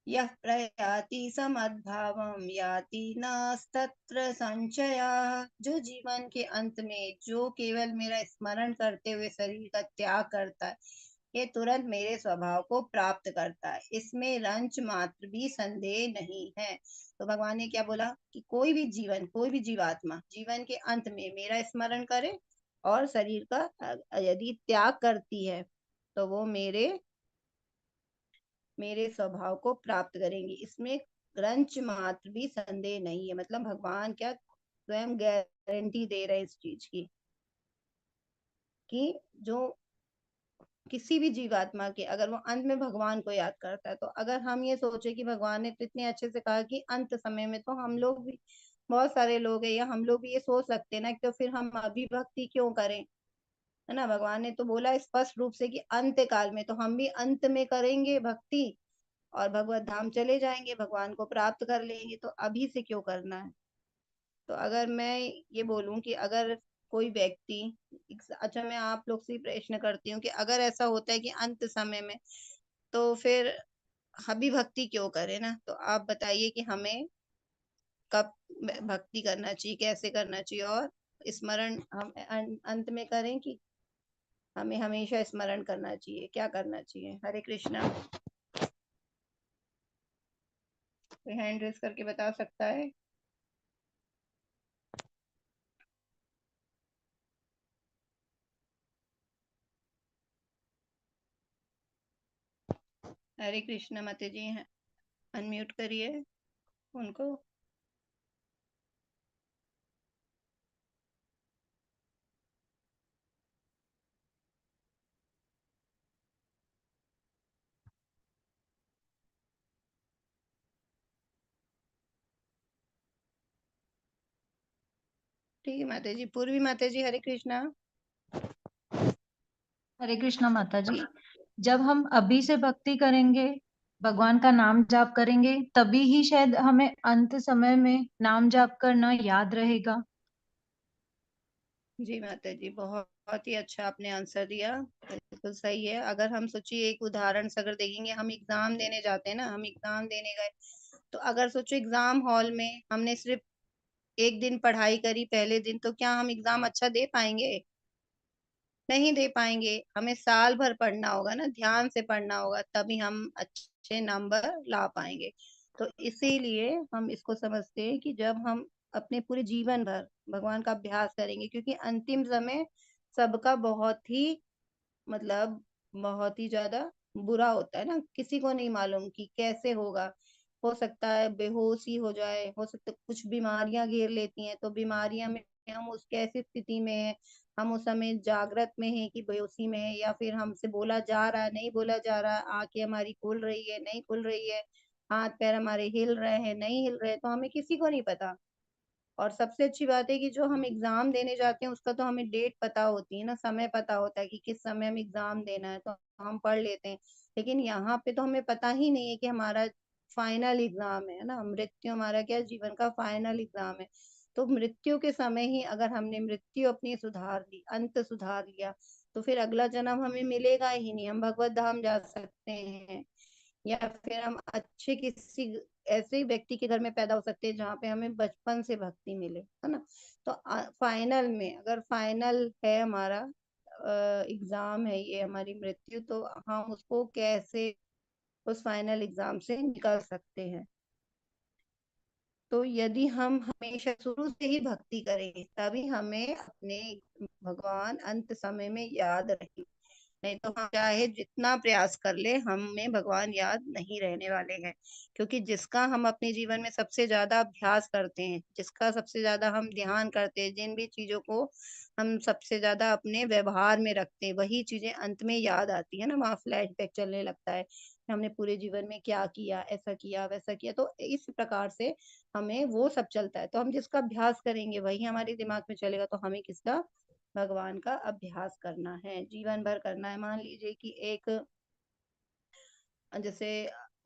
Speaker 1: यः प्रयाति समद्भावम याति नास्तत्र संशया। जो जीवन के अंत में जो केवल मेरा स्मरण करते हुए शरीर का त्याग करता है, ये तुरंत मेरे स्वभाव को प्राप्त करता है, इसमें रंच मात्र भी संदेह नहीं है। तो भगवान ने क्या बोला कि कोई भी जीवन, कोई भी जीवात्मा जीवन के अंत में मेरा स्मरण करे और शरीर का यदि त्याग करती है, तो वो मेरे मेरे स्वभाव को प्राप्त करेंगी, इसमें रंच मात्र भी संदेह नहीं है। मतलब भगवान क्या स्वयं गारंटी दे रहे इस चीज की, कि जो किसी भी जीवात्मा के अगर वो अंत में भगवान को याद करता है, तो अगर हम ये सोचे कि भगवान ने तो इतने अच्छे से कहा कि अंत समय में, तो हम लोग भी, बहुत सारे लोग हैं या हम लोग भी ये सोच सकते हैं ना, तो फिर हम अभी भक्ति क्यों करें, है ना। भगवान ने तो बोला स्पष्ट रूप से कि अंत काल में, तो हम भी अंत में करेंगे भक्ति और भगवत धाम चले जाएंगे, भगवान को प्राप्त कर लेंगे, तो अभी से क्यों करना है। तो अगर मैं ये बोलूं कि अगर कोई व्यक्ति, अच्छा मैं आप लोग से प्रश्न करती हूँ कि अगर ऐसा होता है कि अंत समय में, तो फिर अभी भक्ति क्यों करें ना। तो आप बताइए कि हमें कब भक्ति करना चाहिए, कैसे करना चाहिए, और स्मरण हम अंत में करें कि हमें हमेशा स्मरण करना चाहिए, क्या करना चाहिए। हरे कृष्णा। कोई हैंड रेस करके बता सकता है। हरे कृष्णा माता जी, अनम्यूट करिए उनको। ठीक है माता जी। पूर्वी माता जी, हरे कृष्णा।
Speaker 3: हरे कृष्णा माता जी। जब हम अभी से भक्ति करेंगे, भगवान का नाम जाप करेंगे, तभी ही शायद हमें अंत समय में नाम जाप करना याद रहेगा।
Speaker 1: जी माता जी, बहुत बहुत ही अच्छा आपने आंसर दिया, बिल्कुल सही है। अगर हम सोचिए एक उदाहरण से अगर देखेंगे, हम एग्जाम देने जाते हैं ना, हम एग्जाम देने गए, तो अगर सोचो एग्जाम हॉल में हमने सिर्फ एक दिन पढ़ाई करी पहले दिन, तो क्या हम एग्जाम अच्छा दे पाएंगे, नहीं दे पाएंगे। हमें साल भर पढ़ना होगा ना, ध्यान से पढ़ना होगा, तभी हम अच्छे नंबर ला पाएंगे। तो इसीलिए हम इसको समझते हैं कि जब हम अपने पूरे जीवन भर भगवान का अभ्यास करेंगे, क्योंकि अंतिम समय सबका बहुत ही मतलब बहुत ही ज्यादा बुरा होता है ना, किसी को नहीं मालूम कि कैसे होगा। हो सकता है बेहोशी हो जाए, हो सकता है कुछ बीमारियां घेर लेती हैं, तो बीमारियां में हम उस कैसी स्थिति में है, हम उस समय जागृत में है कि बेहोशी में है, या फिर हमसे बोला जा रहा है नहीं बोला जा रहा है, आंखें हमारी खुल रही है नहीं खुल रही है, हाथ पैर हमारे हिल रहे हैं नहीं हिल रहे, तो हमें किसी को नहीं पता। और सबसे अच्छी बात है कि जो हम एग्जाम देने जाते हैं उसका तो हमें डेट पता होती है ना, समय पता होता है कि किस समय हम एग्जाम देना है, तो हम पढ़ लेते हैं। लेकिन यहाँ पे तो हमें पता ही नहीं है कि हमारा फाइनल एग्जाम है ना, मृत्यु हमारा क्या जीवन का फाइनल एग्जाम है। तो मृत्यु के समय ही अगर हमने मृत्यु अपनी सुधार ली, अंत सुधार लिया, तो फिर अगला जन्म हमें मिलेगा ही नहीं, हम भगवत धाम जा सकते हैं, या फिर हम अच्छे किसी ऐसे व्यक्ति के घर में पैदा हो सकते हैं जहाँ पे हमें बचपन से भक्ति मिले, है ना। तो फाइनल में अगर फाइनल है हमारा एग्जाम है ये हमारी मृत्यु, तो हम उसको कैसे उस फाइनल एग्जाम से निकल सकते हैं। तो यदि हम हमेशा शुरू से ही भक्ति करेंगे तभी हमें अपने भगवान अंत समय में याद रहेंगे, नहीं तो हम चाहे जितना प्रयास कर ले हमें भगवान याद नहीं रहने वाले हैं। क्योंकि जिसका हम अपने जीवन में सबसे ज्यादा अभ्यास करते हैं, जिसका सबसे ज्यादा हम ध्यान करते हैं, जिन भी चीजों को हम सबसे ज्यादा अपने व्यवहार में रखते हैं, वही चीजें अंत में याद आती है ना, वहाँ फ्लैशबैक चलने लगता है कि हमने पूरे जीवन में क्या किया, ऐसा किया वैसा किया, तो इस प्रकार से हमें वो सब चलता है। तो हम जिसका अभ्यास करेंगे वही हमारे दिमाग में चलेगा, तो हमें किसका, भगवान का अभ्यास करना है, जीवन भर करना है। मान लीजिए कि एक जैसे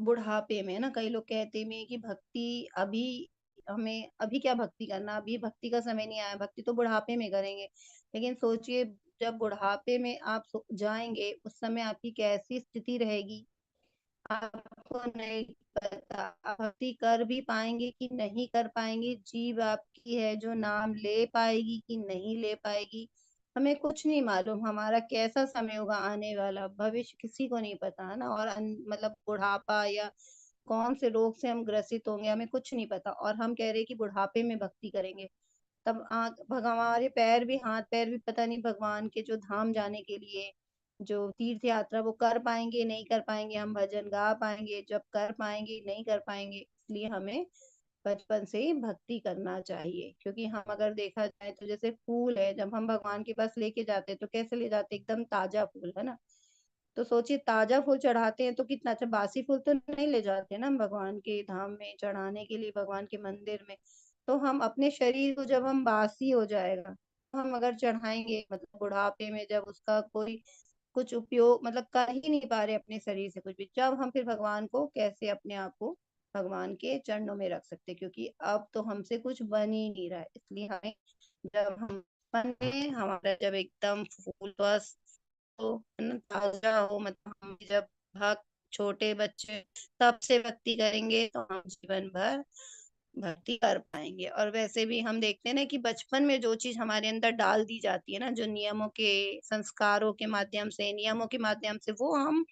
Speaker 1: बुढ़ापे में ना, कई लोग कहते हैं कि भक्ति अभी, हमें अभी क्या भक्ति करना, अभी भक्ति का समय नहीं आया, भक्ति तो बुढ़ापे में करेंगे। लेकिन सोचिए जब बुढ़ापे में आप जाएंगे उस समय आपकी कैसी स्थिति रहेगी, आपको नहीं पता आप भक्ति कर भी पाएंगे कि नहीं कर पाएंगे, जीव आपकी है जो नाम ले पाएगी कि नहीं ले पाएगी, हमें कुछ नहीं मालूम। हमारा कैसा समय होगा आने वाला, भविष्य किसी को नहीं पता, है ना। और मतलब बुढ़ापा या कौन से रोग से हम ग्रसित होंगे हमें कुछ नहीं पता, और हम कह रहे हैं कि बुढ़ापे में भक्ति करेंगे। तब हमारे पैर भी, हाथ पैर भी पता नहीं भगवान के जो धाम जाने के लिए जो तीर्थ यात्रा वो कर पाएंगे नहीं कर पाएंगे, हम भजन गा पाएंगे, जब कर पाएंगे नहीं कर पाएंगे। इसलिए हमें बचपन से ही भक्ति करना चाहिए। क्योंकि हम अगर देखा जाए तो जैसे फूल है, जब हम भगवान के पास लेके जाते हैं तो कैसे ले जाते हैं, एकदम ताजा फूल, है ना। तो सोचिए ताजा फूल चढ़ाते हैं तो कितना अच्छा, बासी फूल तो नहीं ले जाते ना हम भगवान के धाम में चढ़ाने के लिए, भगवान के मंदिर में। तो हम अपने शरीर को जब हम बासी हो जाएगा तो हम अगर चढ़ाएंगे, मतलब बुढ़ापे में जब उसका कोई कुछ उपयोग मतलब कर ही नहीं पा रहे अपने शरीर से कुछ भी, जब हम फिर भगवान को कैसे अपने आप को भगवान के चरणों में रख सकते, क्योंकि अब तो हमसे कुछ बन ही नहीं रहा है। इसलिए हमें जब हम बन में हमारा जब एकदम फूल बस तो है ना, ताजा हो, मतलब हम भी जब भक्त छोटे बच्चे सबसे भक्ति करेंगे तो हम जीवन भर भक्ति कर पाएंगे। और वैसे भी हम देखते हैं ना कि बचपन में जो चीज हमारे अंदर डाल दी जाती है ना, जो नियमों के संस्कारों के माध्यम से, नियमों के माध्यम से, वो हम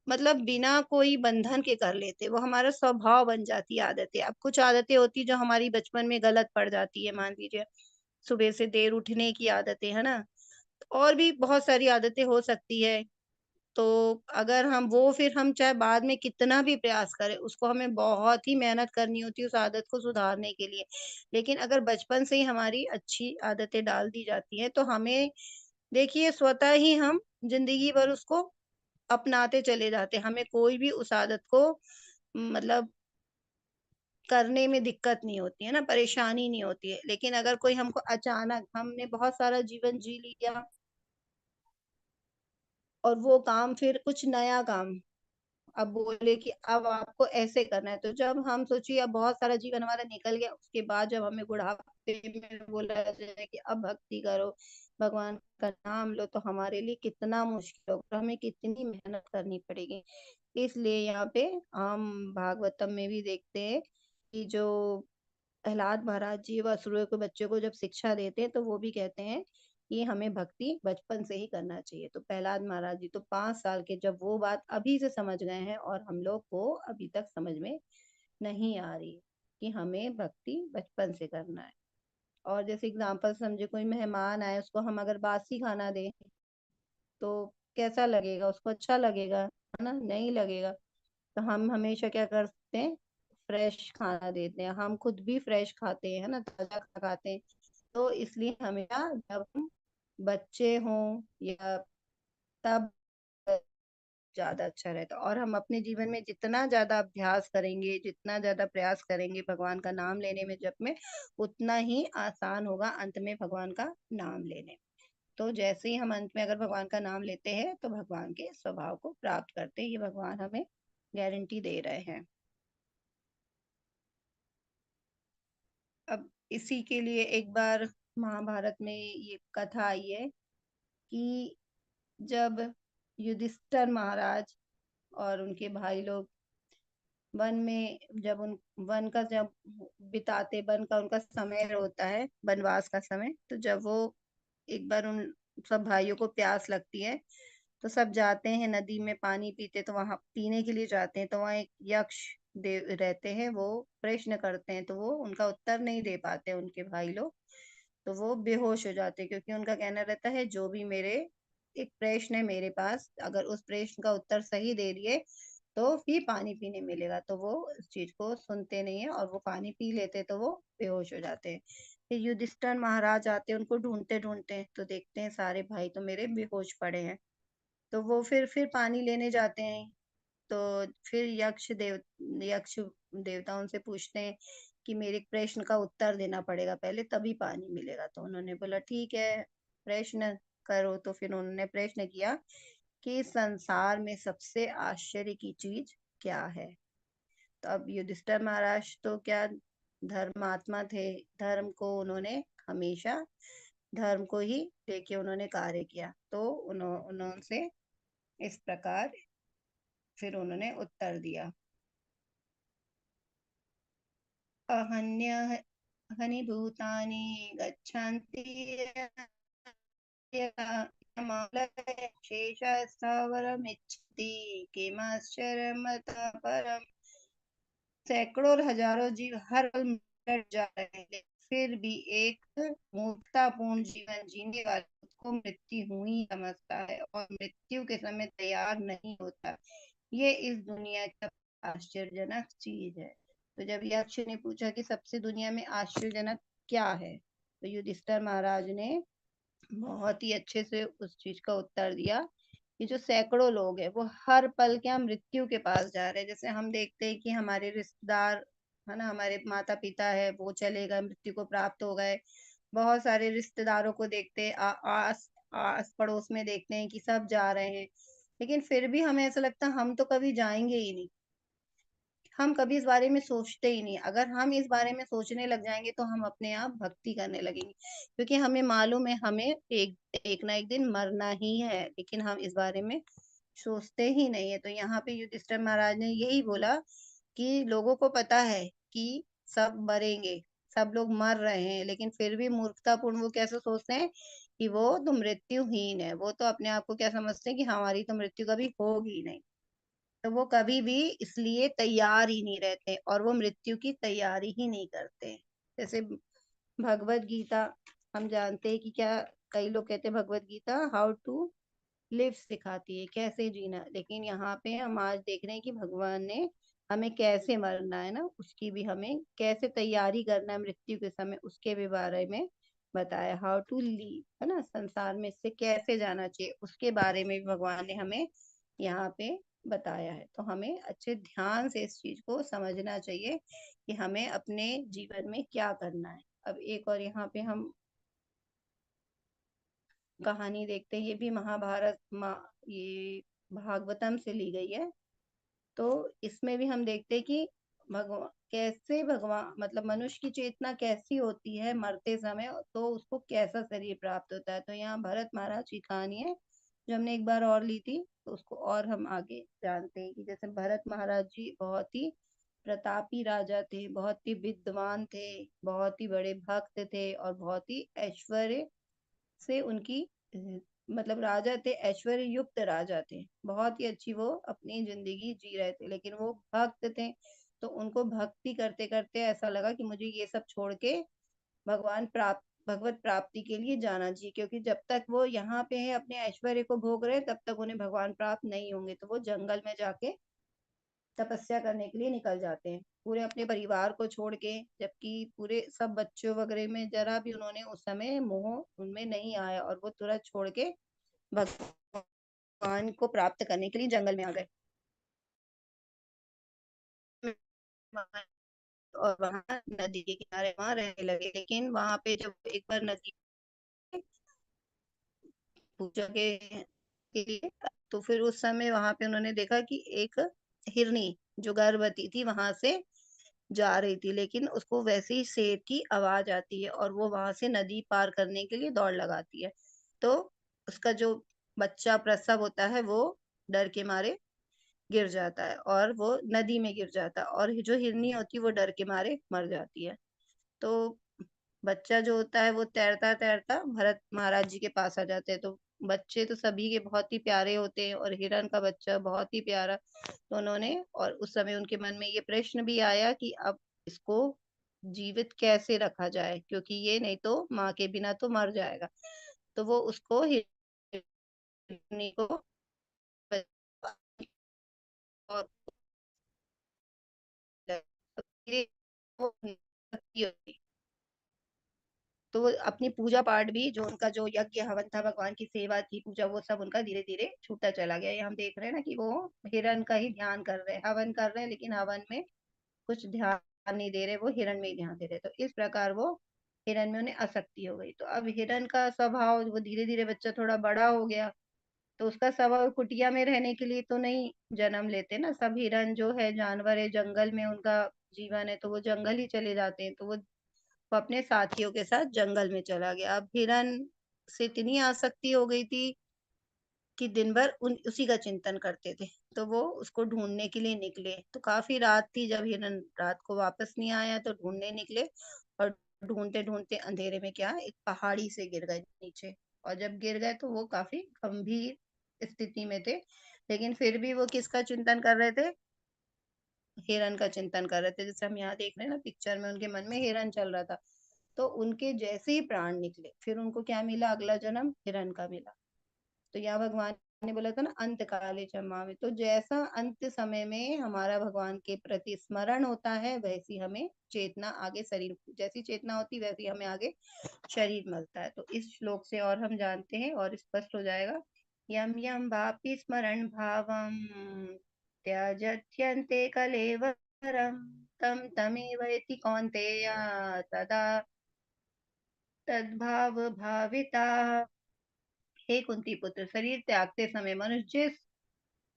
Speaker 1: मतलब बिना कोई बंधन के कर लेते, वो हमारा स्वभाव बन जाती है, आदतें। अब कुछ आदतें होती जो हमारी बचपन में गलत पड़ जाती है, मान लीजिए सुबह से देर उठने की आदतें, है ना, और भी बहुत सारी आदतें हो सकती है। तो अगर हम फिर हम चाहे बाद में कितना भी प्रयास करें, उसको हमें बहुत ही मेहनत करनी होती है उस आदत को सुधारने के लिए। लेकिन अगर बचपन से ही हमारी अच्छी आदतें डाल दी जाती हैं तो हमें देखिए स्वतः ही हम जिंदगी भर उसको अपनाते चले जाते हैं, हमें कोई भी उस आदत को मतलब करने में दिक्कत नहीं होती है ना, परेशानी नहीं होती है। लेकिन अगर कोई हमको अचानक, हमने बहुत सारा जीवन जी लिया और वो काम फिर कुछ नया काम अब बोले कि अब आपको ऐसे करना है, तो जब हम सोचिए अब बहुत सारा जीवन हमारा निकल गया, उसके बाद जब हमें बुढ़ापे में बोला जाए कि अब भक्ति करो, भगवान का नाम लो, तो हमारे लिए कितना मुश्किल होगा, हमें कितनी मेहनत करनी पड़ेगी। इसलिए यहाँ पे हम भागवतम में भी देखते हैं कि जो प्रहलाद महाराज जी व असुरों के बच्चों को जब शिक्षा देते हैं तो वो भी कहते हैं कि हमें भक्ति बचपन से ही करना चाहिए। तो प्रहलाद महाराज जी तो 5 साल के, जब वो बात अभी से समझ गए हैं, और हम लोग को अभी तक समझ में नहीं आ रही कि हमें भक्ति बचपन से करना है। और जैसे एग्जाम्पल समझे, कोई मेहमान आए उसको हम अगर बासी खाना दें तो कैसा लगेगा, उसको अच्छा लगेगा, है ना, नहीं लगेगा। तो हम हमेशा क्या करते हैं, फ्रेश खाना देते हैं। हम खुद भी फ्रेश खाते हैं, है ना, ताजा खाना खाते हैं। तो इसलिए हमेशा जब हम बच्चे हों या तब ज्यादा अच्छा रहता है। और हम अपने जीवन में जितना ज्यादा अभ्यास करेंगे, जितना ज्यादा प्रयास करेंगे भगवान का नाम लेने में, जप में, उतना ही आसान होगा अंत में भगवान का नाम लेने में। तो जैसे ही हम अंत में अगर भगवान का नाम लेते हैं तो भगवान के स्वभाव को प्राप्त करते हैं, ये भगवान हमें गारंटी दे रहे हैं। अब इसी के लिए एक बार महाभारत में ये कथा आई है कि जब युधिष्ठिर महाराज और उनके भाई लोग वन में, जब उन वन का जब बिताते, वन का उनका समय होता है, वनवास का समय, तो जब वो एक बार उन सब भाइयों को प्यास लगती है तो सब जाते हैं नदी में पानी पीते, तो वहां पीने के लिए जाते हैं तो वहां एक यक्ष देव रहते हैं, वो प्रश्न करते हैं तो वो उनका उत्तर नहीं दे पाते उनके भाई लोग। तो वो बेहोश हो जाते हैं, क्योंकि उनका कहना रहता है जो भी मेरे एक प्रश्न है मेरे पास, अगर उस प्रश्न का उत्तर सही दे दिए तो फिर पानी पीने मिलेगा। तो वो इस चीज को सुनते नहीं है और वो पानी पी लेते, तो वो बेहोश हो जाते हैं। फिर युधिष्ठिर महाराज आते हैं, उनको ढूंढते ढूंढते तो देखते हैं सारे भाई तो मेरे बेहोश पड़े हैं। तो वो फिर पानी लेने जाते हैं। तो फिर यक्ष देवता उनसे पूछते हैं कि मेरे प्रश्न का उत्तर देना पड़ेगा पहले, तभी पानी मिलेगा। तो उन्होंने बोला ठीक है, प्रश्न करो। तो फिर उन्होंने प्रश्न किया कि संसार में सबसे आश्चर्य की चीज क्या है। तो अब युधिष्ठिर महाराज तो क्या धर्मात्मा थे, धर्म को उन्होंने हमेशा धर्म को ही लेके उन्होंने कार्य किया। तो उन्होंने इस प्रकार फिर उन्होंने उत्तर दिया, अहन्यहनि भूतानि गच्छन्ति शेषस्थावरमिच्छति किमाश्चर्यमतः परम्। सैकड़ों और हजारों जीव हर पल मर जा रहे हैं, फिर भी एक मूर्खतापूर्ण जीवन जीने वाला खुद को मृत्यु हुई समझता है और मृत्यु के समय तैयार नहीं होता। ये इस दुनिया का आश्चर्यजनक चीज है। तो जब यक्ष ने पूछा कि सबसे दुनिया में आश्चर्यजनक क्या है, तो युधिष्ठिर महाराज ने बहुत ही अच्छे से उस चीज का उत्तर दिया कि जो सैकड़ों लोग हैं वो हर पल क्या मृत्यु के पास जा रहे हैं। जैसे हम देखते हैं कि हमारे रिश्तेदार, है ना, हमारे माता पिता है, वो चले गए, मृत्यु को प्राप्त हो गए। बहुत सारे रिश्तेदारों को देखते हैं, आस आस पड़ोस में देखते हैं कि सब जा रहे हैं, लेकिन फिर भी हमें ऐसा लगता है हम तो कभी जाएंगे ही नहीं। हम कभी इस बारे में सोचते ही नहीं। अगर हम इस बारे में सोचने लग जाएंगे तो हम अपने आप भक्ति करने लगेंगे, क्योंकि हमें मालूम है हमें एक ना एक दिन मरना ही है, लेकिन हम इस बारे में सोचते ही नहीं है। तो यहाँ पे युधिष्ठिर महाराज ने यही बोला कि लोगों को पता है कि सब मरेंगे, सब लोग मर रहे हैं, लेकिन फिर भी मूर्खतापूर्ण वो कैसे सोचते हैं कि वो तो मृत्युहीन है। वो तो अपने आप को क्या समझते हैं कि हमारी तो मृत्यु कभी होगी नहीं। तो वो कभी भी इसलिए तैयार ही नहीं रहते और वो मृत्यु की तैयारी ही नहीं करते। जैसे भगवत गीता हम जानते हैं कि क्या, कई लोग कहते हैं Bhagavad Gita how to live सिखाती है, कैसे जीना, लेकिन यहाँ पे हम आज देख रहे हैं कि भगवान ने हमें कैसे मरना है ना, उसकी भी हमें कैसे तैयारी करना है मृत्यु के समय, उसके भी बारे में बताया। हाउ टू लीव, है ना, संसार में इससे कैसे जाना चाहिए उसके बारे में भी भगवान ने हमें यहाँ पे बताया है। तो हमें अच्छे ध्यान से इस चीज को समझना चाहिए कि हमें अपने जीवन में क्या करना है। अब एक और यहाँ पे हम कहानी देखते हैं, ये भी महाभारत ये भागवतम से ली गई है। तो इसमें भी हम देखते हैं कि भगवान कैसे, भगवान मतलब मनुष्य की चेतना कैसी होती है मरते समय, तो उसको कैसा शरीर प्राप्त होता है। तो यहाँ भरत महाराज की कहानी है जो हमने एक बार और ली थी, तो उसको और हम आगे जानते हैं कि जैसे भरत महाराज जी बहुत ही प्रतापी राजा थे, बहुत ही विद्वान थे, बहुत ही बड़े भक्त थे और बहुत ही ऐश्वर्य से उनकी मतलब राजा थे, ऐश्वर्य युक्त राजा थे, बहुत ही अच्छी वो अपनी जिंदगी जी रहे थे, लेकिन वो भक्त थे। तो उनको भक्ति करते करते ऐसा लगा कि मुझे ये सब छोड़ के भगवान प्राप्त भगवत प्राप्ति के लिए जाना चाहिए, क्योंकि जब तक वो यहाँ पे है अपने ऐश्वर्य को भोग रहे तब तक उन्हें भगवान प्राप्त नहीं होंगे। तो वो जंगल में जाके तपस्या करने के लिए निकल जाते हैं, पूरे अपने परिवार को छोड़ के, जबकि पूरे सब बच्चों वगैरह में जरा भी उन्होंने उस समय मोह उनमें नहीं आया और वो तुरंत छोड़ के भगवान को प्राप्त करने के लिए जंगल में आ गए। और वहां नदी के किनारे वहां रहने लगे। लेकिन वहां पे जब एक बार नदी पूजा के लिए, तो फिर उस समय वहां पे उन्होंने देखा कि एक हिरनी जो गर्भवती थी वहां से जा रही थी, लेकिन उसको वैसे ही शेर की आवाज आती है और वो वहां से नदी पार करने के लिए दौड़ लगाती है। तो उसका जो बच्चा प्रसव होता है वो डर के मारे गिर जाता है और वो नदी में गिर जाता है, और जो हिरनी होती है वो डर के मारे मर जाती है। तो बच्चा जो होता है वो तैरता तैरता भरत महाराज जी के पास आ जाते हैं। तो बच्चे तो सभी के बहुत ही प्यारे होते हैं और हिरण का बच्चा बहुत ही प्यारा। तो उन्होंने, और उस समय उनके मन में ये प्रश्न भी आया कि अब इसको जीवित कैसे रखा जाए, क्योंकि ये नहीं तो माँ के बिना तो मर जाएगा। तो वो उसको हिरनी को और तो वो अपनी पूजा पाठ भी, जो उनका जो यज्ञ हवन था, भगवान की सेवा थी, पूजा, वो सब उनका धीरे धीरे छूटता चला गया। ये हम देख रहे हैं ना कि वो हिरण का ही ध्यान कर रहे हैं, हवन कर रहे हैं, लेकिन हवन में कुछ ध्यान नहीं दे रहे, वो हिरण में ही ध्यान दे रहे। तो इस प्रकार वो हिरण में उन्हें आसक्ति हो गई। तो अब हिरण का स्वभाव, वो धीरे धीरे बच्चा थोड़ा बड़ा हो गया, तो उसका स्वभाव कुटिया में रहने के लिए तो नहीं जन्म लेते ना। सब हिरण जो है जानवर है, जंगल में उनका जीवन है, तो वो जंगल ही चले जाते हैं। तो वो अपने साथियों के साथ जंगल में चला गया। अब हिरण से इतनी आसक्ति हो गई थी कि दिन भर उसी का चिंतन करते थे। तो वो उसको ढूंढने के लिए निकले। तो काफी रात थी, जब हिरण रात को वापस नहीं आया तो ढूंढने निकले, और ढूंढते ढूंढते अंधेरे में क्या एक पहाड़ी से गिर गए नीचे। और जब गिर गए तो वो काफी गंभीर स्थिति में थे, लेकिन फिर भी वो किसका चिंतन कर रहे थे? हिरण का चिंतन कर रहे थे। जैसे हम यहाँ देख रहे हैं ना पिक्चर में, उनके मन में हिरण चल रहा था। तो उनके जैसे ही प्राण निकले, फिर उनको क्या मिला? अगला जन्म हिरण का मिला। तो यहाँ भगवान ने बोला था ना, अंत काले क्षमा में, तो जैसा अंत समय में हमारा भगवान के प्रति स्मरण होता है, वैसी हमें चेतना आगे, शरीर जैसी चेतना होती वैसी हमें आगे शरीर मिलता है। तो इस श्लोक से और हम जानते हैं और स्पष्ट हो जाएगा। यम यम वापि स्मरण भावम त्यजत्यन्ते कलेवरम तम तमेवैति कौन्तेय तदा तद्भाव भाविता। हे कुंती पुत्र, शरीर त्यागते समय मनुष्य जिस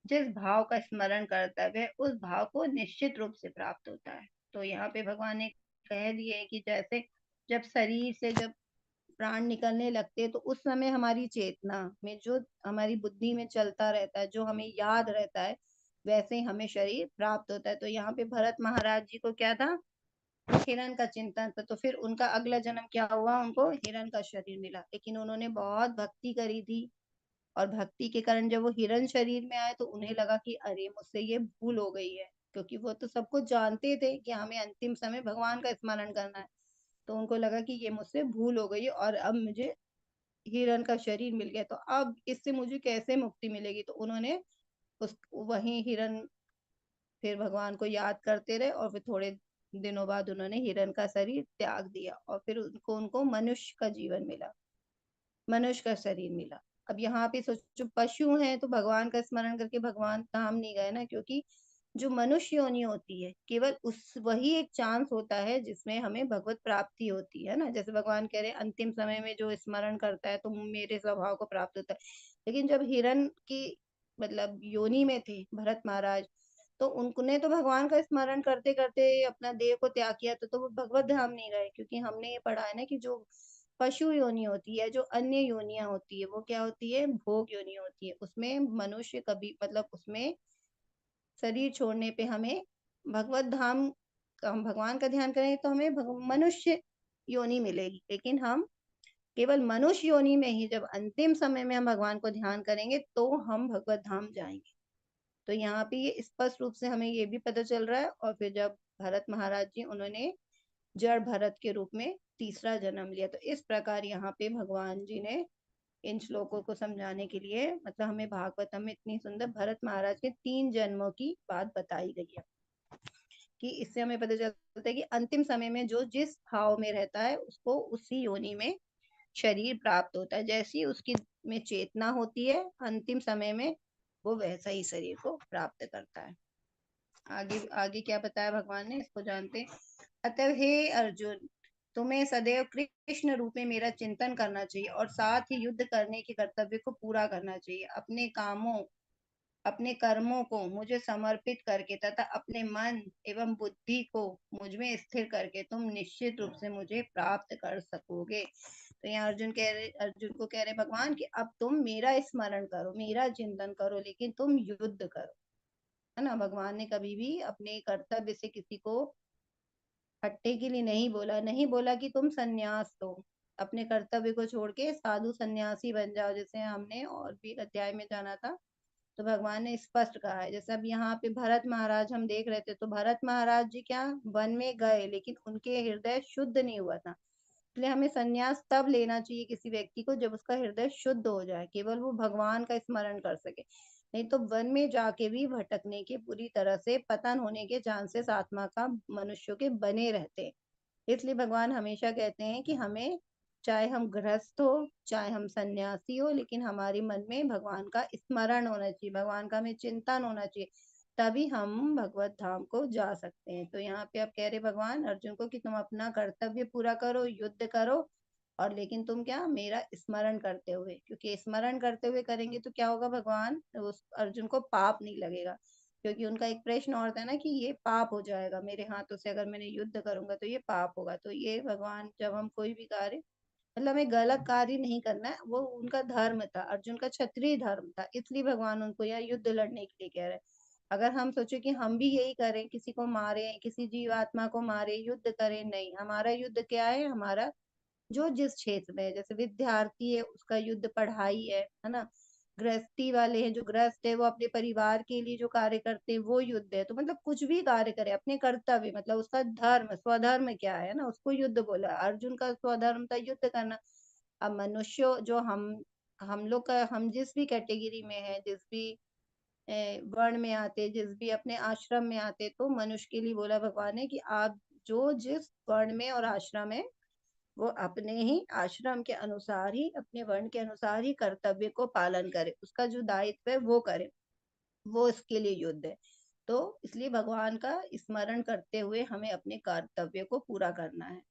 Speaker 1: जिस भाव का स्मरण करता है वह उस भाव को निश्चित रूप से प्राप्त होता है। तो यहाँ पे भगवान ने कह दिए कि जैसे जब शरीर से जब प्राण निकलने लगते हैं, तो उस समय हमारी चेतना में जो हमारी बुद्धि में चलता रहता है, जो हमें याद रहता है, वैसे ही हमें शरीर प्राप्त होता है। तो यहाँ पे भरत महाराज जी को क्या था? हिरण का चिंतन था। तो फिर उनका अगला जन्म क्या हुआ? उनको हिरण का शरीर मिला। लेकिन उन्होंने बहुत भक्ति करी थी, और भक्ति के कारण जब वो हिरण शरीर में आए तो उन्हें लगा कि अरे मुझसे ये भूल हो गई है, क्योंकि वो तो सब कुछ जानते थे कि हमें अंतिम समय भगवान का स्मरण करना है। तो उनको लगा कि ये मुझसे भूल हो गई है और अब मुझे हिरण का शरीर मिल गया, तो अब इससे मुझे कैसे मुक्ति मिलेगी? तो उन्होंने उस वही हिरण, फिर भगवान को याद करते रहे, और फिर थोड़े दिनों बाद उन्होंने हिरण का शरीर त्याग दिया, और फिर उनको उनको मनुष्य का जीवन मिला, मनुष्य का शरीर मिला। अब यहाँ पे सोचो, पशु हैं तो भगवान का स्मरण करके भगवान धाम नहीं गए ना, क्योंकि जो मनुष्य योनि होती है, केवल उस वही एक चांस होता है जिसमें हमें भगवत प्राप्ति होती है ना। जैसे भगवान कह रहे हैं अंतिम समय में जो स्मरण करता है तो मेरे स्वभाव को प्राप्त होता है। लेकिन जब हिरण की मतलब योनि में थे भरत महाराज, तो उनने तो भगवान का स्मरण करते करते अपना देह को त्याग किया, तो वो भगवत धाम नहीं गए। क्योंकि हमने ये पढ़ा है ना कि जो पशु योनि होती है, जो अन्य योनियां होती है, वो क्या होती है? भोग योनि होती है। उसमें मनुष्य कभी मतलब उसमें शरीर छोड़ने पे हमें भगवत धाम, हम भगवान का ध्यान करेंगे तो हमें मनुष्य योनि मिलेगी। लेकिन हम केवल मनुष्य योनि में ही जब अंतिम समय में हम भगवान को ध्यान करेंगे तो हम भगवत धाम जाएंगे। तो यहाँ पे ये स्पष्ट रूप से हमें ये भी पता चल रहा है। और फिर जब भरत महाराज जी उन्होंने जड़ भरत के रूप में तीसरा जन्म लिया। तो इस प्रकार यहाँ पे भगवान जी ने इन श्लोकों को समझाने के लिए, मतलब हमें भागवतम में इतनी सुंदर भरत महाराज के 3 जन्मों की बात बताई गई है, कि इससे हमें पता चलता है कि अंतिम समय में जो जिस भाव में रहता है उसको उसी योनि में शरीर प्राप्त होता है। जैसी उसकी में चेतना होती है, अंतिम समय में वो वैसा ही शरीर को प्राप्त करता है। आगे आगे क्या बताया भगवान ने, इसको जानते हैं। अतः हे अर्जुन, तुम्हें सदैव कृष्ण रूप में मेरा चिंतन करना चाहिए और साथ ही युद्ध करने के कर्तव्य को पूरा करना चाहिए। अपने कर्मों को मुझे समर्पित करके तथा अपने मन एवं बुद्धि को मुझ में स्थिर करके तुम निश्चित रूप से मुझे प्राप्त कर सकोगे। तो यहाँ अर्जुन को कह रहे भगवान कि अब तुम मेरा स्मरण करो, मेरा चिंतन करो, लेकिन तुम युद्ध करो, है ना। भगवान ने कभी भी अपने कर्तव्य से किसी को हटने के लिए नहीं बोला कि तुम सन्यास लो, अपने कर्तव्य को छोड़ के साधु सन्यासी बन जाओ, जैसे हमने और भी अध्याय में जाना था। तो भगवान ने स्पष्ट कहा है। जैसे अब यहाँ पे भरत महाराज हम देख रहे थे, तो भरत महाराज जी क्या वन में गए, लेकिन उनके हृदय शुद्ध नहीं हुआ था। इसलिए हमें संन्यास तब लेना चाहिए किसी व्यक्ति को जब उसका हृदय शुद्ध हो जाए, केवल वो भगवान का स्मरण कर सके। नहीं तो वन में जाके भी भटकने के, पूरी तरह से पतन होने के चांसेस आत्मा का मनुष्यों के बने रहते हैं। इसलिए भगवान हमेशा कहते हैं कि हमें, चाहे हम गृहस्थ हो चाहे हम सन्यासी हो, लेकिन हमारे मन में भगवान का स्मरण होना चाहिए, भगवान का हमें चिंतन होना चाहिए, तभी हम भगवत धाम को जा सकते हैं। तो यहाँ पे आप कह रहे भगवान अर्जुन को कि तुम अपना कर्तव्य पूरा करो, युद्ध करो, और लेकिन तुम क्या मेरा स्मरण करते हुए, क्योंकि स्मरण करते हुए करेंगे तो क्या होगा, भगवान उस अर्जुन को पाप नहीं लगेगा। क्योंकि उनका एक प्रश्न और था ना कि ये पाप हो जाएगा मेरे हाथों से, अगर मैंने युद्ध करूंगा तो ये पाप होगा। तो ये भगवान, जब हम कोई भी कार्य, मतलब हमें गलत कार्य नहीं करना है, वो उनका धर्म था, अर्जुन का क्षत्रिय धर्म था, इसलिए भगवान उनको यहाँ युद्ध लड़ने के लिए कह रहे हैं। अगर हम सोचे कि हम भी यही करें, किसी को मारे, किसी जीवात्मा को मारे, युद्ध करें, नहीं, हमारा युद्ध क्या है, हमारा जो जिस क्षेत्र में है, जैसे विद्यार्थी है उसका युद्ध पढ़ाई है ना। गृहस्थी वाले हैं, जो गृहस्थ है वो अपने परिवार के लिए जो कार्य करते हैं वो युद्ध है। तो मतलब कुछ भी कार्य करे, अपने कर्तव्य, मतलब उसका धर्म, स्वधर्म क्या है ना, उसको युद्ध बोला। अर्जुन का स्वधर्म था युद्ध करना। अब मनुष्य जो हम लोग का, हम जिस भी कैटेगरी में है, जिस भी वर्ण में आते, जिस भी अपने आश्रम में आते, तो मनुष्य के लिए बोला भगवान ने कि आप जो जिस वर्ण में और आश्रम है, वो अपने ही आश्रम के अनुसार ही, अपने वर्ण के अनुसार ही कर्तव्य को पालन करे, उसका जो दायित्व है वो करे, वो इसके लिए युद्ध है। तो इसलिए भगवान का स्मरण करते हुए हमें अपने कर्तव्य को पूरा करना है।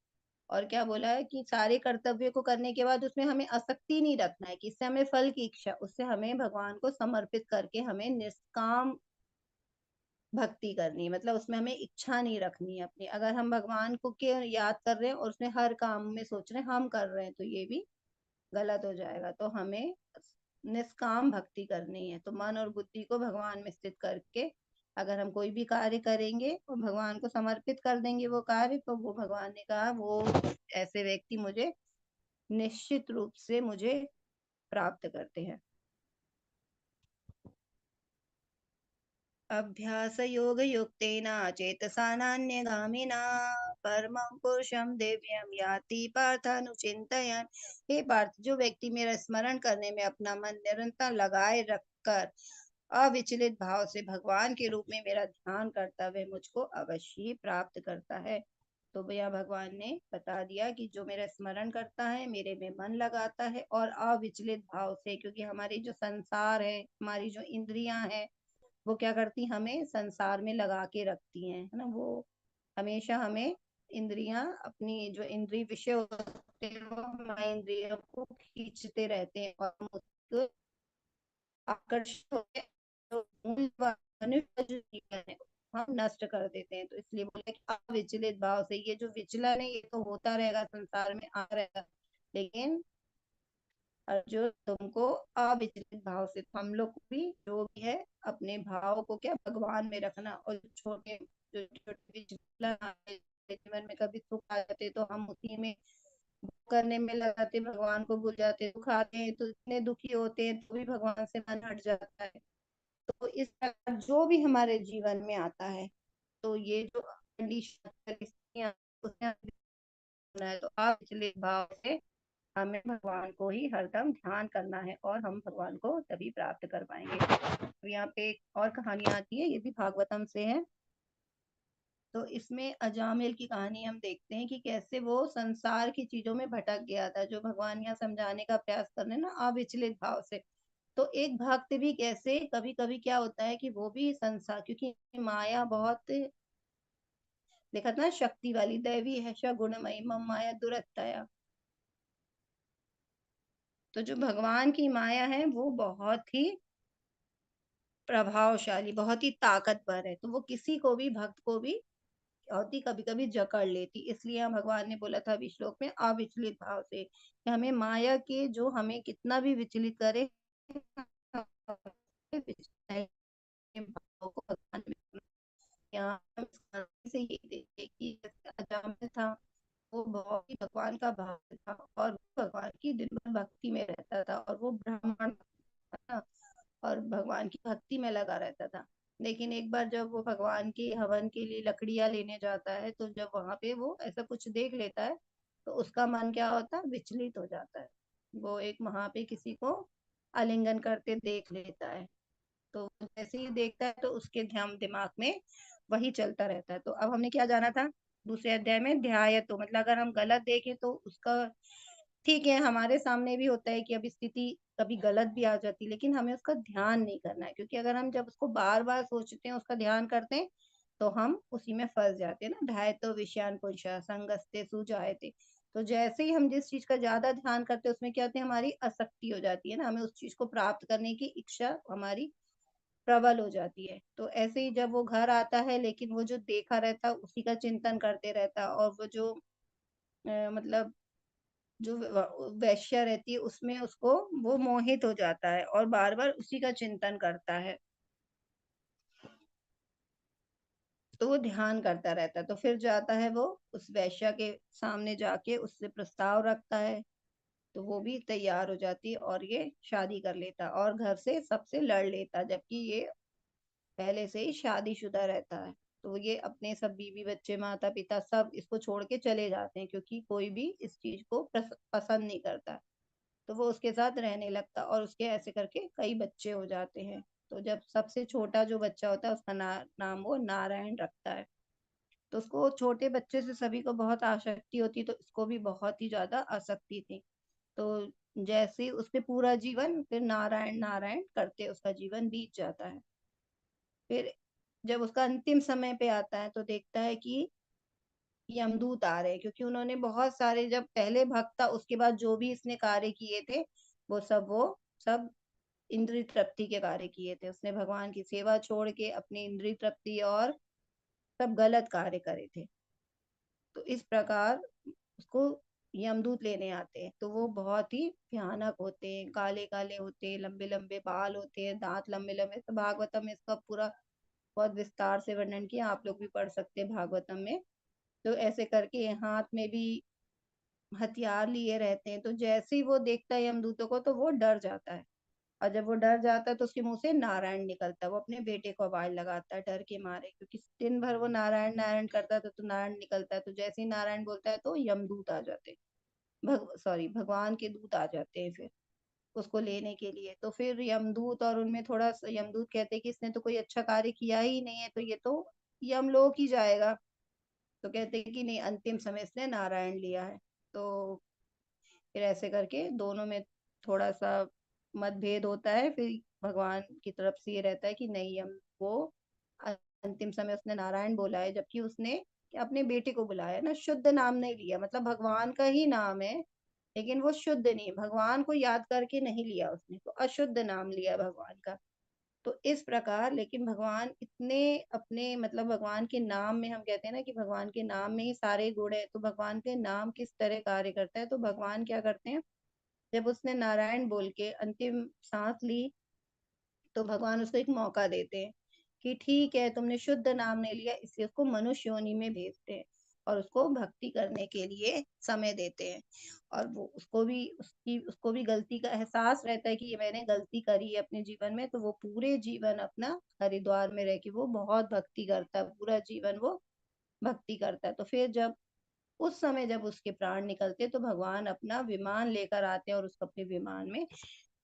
Speaker 1: और क्या बोला है कि सारे कर्तव्य को करने के बाद उसमें हमें आसक्ति नहीं रखना है कि इससे हमें फल की इच्छा, उससे हमें भगवान को समर्पित करके हमें निष्काम भक्ति करनी है। मतलब उसमें हमें इच्छा नहीं रखनी है अपनी। अगर हम भगवान को के याद कर रहे हैं और उसमें हर काम में सोच रहे हैं हम कर रहे हैं, तो ये भी गलत हो जाएगा। तो हमें निष्काम भक्ति करनी है। तो मन और बुद्धि को भगवान में स्थित करके अगर हम कोई भी कार्य करेंगे और भगवान को समर्पित कर देंगे वो कार्य, तो वो भगवान ने कहा वो ऐसे व्यक्ति मुझे निश्चित रूप से मुझे प्राप्त करते हैं। अभ्यास योग युक्तेन चेतसा नान्यगामिना परमं पुरुषं दिव्यं याति पार्थानुचिन्तयन्। हे पार्थ, जो व्यक्ति मेरा स्मरण करने में अपना मन निरंतर लगाए रखकर अविचलित भाव से भगवान के रूप में मेरा ध्यान करता है, वह मुझको अवश्य ही प्राप्त करता है। तो भैया भगवान ने बता दिया कि जो मेरा स्मरण करता है, मेरे में मन लगाता है और अविचलित भाव से, क्योंकि हमारी जो संसार है, हमारी जो इंद्रियां हैं, वो क्या करती, हमें संसार में लगा के रखती हैं, है ना। वो हमेशा हमें, इंद्रियां, अपनी जो इंद्रिय विषय होते हैं वो हमारे इंद्रियों को खींचते रहते हैं और हम उसको आकर्षित होते हैं। तो मनुष्य जो जीवन है हम नष्ट कर देते हैं। तो इसलिए बोले कि अविचलित भाव से, ये जो विचलन है ये तो होता रहेगा, संसार में आ रहेगा, लेकिन और जो तुमको अविचलित भाव से, हम लोग को भी जो भी है अपने भाव को क्या भगवान में रखना। और जो छोटे विचलन आते जीवन में, कभी सुख आ जाते तो हम उसी में करने में लगाते, भगवान को भूल जाते, दुख आते हैं तो इतने दुखी होते हैं तो भी भगवान से मन हट जाता है। तो इस प्रकार जो भी हमारे जीवन में आता है, तो ये जो कंडीशन उसने है, तो आप पिछले भाव से हमें भगवान को ही हरदम ध्यान करना है और हम भगवान को तभी प्राप्त कर पाएंगे। तो यहाँ पे एक और कहानी आती है, ये भी भागवतम से है। तो इसमें अजामिल की कहानी हम देखते हैं कि कैसे वो संसार की चीजों में भटक गया था, जो भगवान यहाँ समझाने का प्रयास कर रहे हैं ना, अविचलित भाव से। तो एक भक्त भी कैसे कभी कभी क्या होता है कि वो भी संसार, क्योंकि माया बहुत देखा था ना, शक्ति वाली दैवी है, गुणमयी मम माया दुरत्तया। तो जो भगवान की माया है वो बहुत ही प्रभावशाली, बहुत ही ताकतवर है। तो वो किसी को भी, भक्त को भी होती कभी कभी जकड़ लेती। इसलिए हम भगवान ने बोला था अभी श्लोक में अविचलित भाव से, कि हमें माया के जो हमें कितना भी विचलित करे, भाव को भगवान में यहाँ हम इस कहानी से ये देखते कि जैसे अजामिल था, वो बहुत ही भगवान का भक्त था और वो भगवान की दिन भर भक्ति में रहता था, और वो ब्राह्मण था ना, और भगवान की भक्ति में लगा रहता था। लेकिन एक बार जब वो भगवान के हवन के लिए लकड़ियां लेने जाता है, तो जब वहां पे वो ऐसा कुछ देख लेता है, तो उसका मन क्या होता है, विचलित हो जाता है। वो एक वहां पे किसी को आलिंगन करते देख लेता है। तो जैसे ही देखता है तो उसके ध्यान दिमाग में वही चलता रहता है। तो अब हमने क्या जाना था दूसरे अध्याय में, ध्याय, तो मतलब अगर हम गलत देखें तो उसका ठीक है, हमारे सामने भी होता है कि अब स्थिति कभी गलत भी आ जाती है, लेकिन हमें उसका ध्यान नहीं करना है, क्योंकि अगर हम जब उसको बार बार सोचते हैं, उसका ध्यान करते हैं, तो हम उसी में फंस जाते हैं ना। ध्याय तो विषयान पुरुषा संगस्ते सुजायते। तो जैसे ही हम जिस चीज का ज्यादा ध्यान करते हैं, उसमें क्या होता है, हमारी आसक्ति हो जाती है ना, हमें उस चीज को प्राप्त करने की इच्छा हमारी प्रबल हो जाती है। तो ऐसे ही जब वो घर आता है, लेकिन वो जो देखा रहता है उसी का चिंतन करते रहता है, और वो जो मतलब जो वैश्या रहती है उसमें उसको वो मोहित हो जाता है और बार बार उसी का चिंतन करता है। तो वो ध्यान करता रहता है। तो फिर जाता है वो उस वैश्या के सामने जाके उससे प्रस्ताव रखता है, तो वो भी तैयार हो जाती है और ये शादी कर लेता है और घर से सबसे लड़ लेता, जबकि ये पहले से ही शादीशुदा रहता है। तो ये अपने सब बीवी बच्चे माता पिता सब इसको छोड़ के चले जाते हैं, क्योंकि कोई भी इस चीज को पसंद नहीं करता। तो वो उसके साथ रहने लगता और उसके ऐसे करके कई बच्चे हो जाते हैं। तो जब सबसे छोटा जो बच्चा होता है उसका नाम वो नारायण रखता है। तो उसको छोटे बच्चे से सभी को बहुत आसक्ति होती, तो इसको भी बहुत ही ज्यादा आसक्ति थी। तो जैसे उसके पूरा जीवन फिर नारायण नारायण करते उसका जीवन बीत जाता है। फिर जब उसका अंतिम समय पे आता है, तो देखता है कि यमदूत आ रहे हैं, क्योंकि उन्होंने बहुत सारे, जब पहले भक्त था उसके बाद जो भी इसने कार्य किए थे, वो सब इंद्रिय तृप्ति के कार्य किए थे। उसने भगवान की सेवा छोड़ के अपनी इंद्रिय तृप्ति और सब गलत कार्य करे थे। तो इस प्रकार उसको यमदूत लेने आते हैं। तो वो बहुत ही भयानक होते हैं, काले काले होते हैं, लंबे लंबे बाल होते हैं, दांत लंबे लंबे। तो भागवतम में इसका पूरा बहुत विस्तार से वर्णन किया, आप लोग भी पढ़ सकते हैं भागवतम में। तो ऐसे करके हाथ में भी हथियार लिए रहते हैं। तो जैसे ही वो देखता है यमदूतों को, तो वो डर जाता है, और जब वो डर जाता है तो उसके मुंह से नारायण निकलता है। वो अपने बेटे को आवाज लगाता है डर के मारे, क्योंकि दिन भर वो नारायण नारायण करता था, तो नारायण निकलता है। तो जैसे ही नारायण बोलता है तो यमदूत आ जाते हैं, भगवान के दूत आ जाते हैं फिर उसको लेने के लिए। तो फिर यमदूत, और उनमें थोड़ा यमदूत कहते हैं कि इसने तो कोई अच्छा कार्य किया ही नहीं है, तो ये तो यमलोक ही जाएगा। तो कहते हैं कि नहीं, अंतिम समय इसने नारायण लिया है। तो फिर ऐसे करके दोनों में थोड़ा सा मतभेद होता है। फिर भगवान की तरफ से ये रहता है कि नहीं, हम वो अंतिम समय उसने नारायण बोला है, जबकि उसने अपने बेटे को बुलाया ना, शुद्ध नाम नहीं लिया। मतलब भगवान का ही नाम है, लेकिन वो शुद्ध नहीं, भगवान को याद करके नहीं लिया उसने, तो अशुद्ध नाम लिया भगवान का। तो इस प्रकार, लेकिन भगवान इतने अपने, मतलब भगवान के नाम में, हम कहते हैं ना कि भगवान के नाम में ही सारे गुण है। तो भगवान के नाम किस तरह कार्य करता है, तो भगवान क्या करते हैं, जब उसने नारायण बोल के अंतिम सांस ली, तो भगवान उसको एक मौका देते हैं कि ठीक है, तुमने शुद्ध नाम नहीं लिया, इसलिए उसको मनुष्य योनि में भेजते हैं और उसको भक्ति करने के लिए समय देते हैं। और वो उसको भी गलती का एहसास रहता है कि ये मैंने गलती करी है अपने जीवन में। तो वो पूरे जीवन अपना हरिद्वार में रह के वो बहुत भक्ति करता है, पूरा जीवन वो भक्ति करता है। तो फिर जब उस समय जब उसके प्राण निकलते तो भगवान अपना विमान लेकर आते हैं और उसको अपने विमान में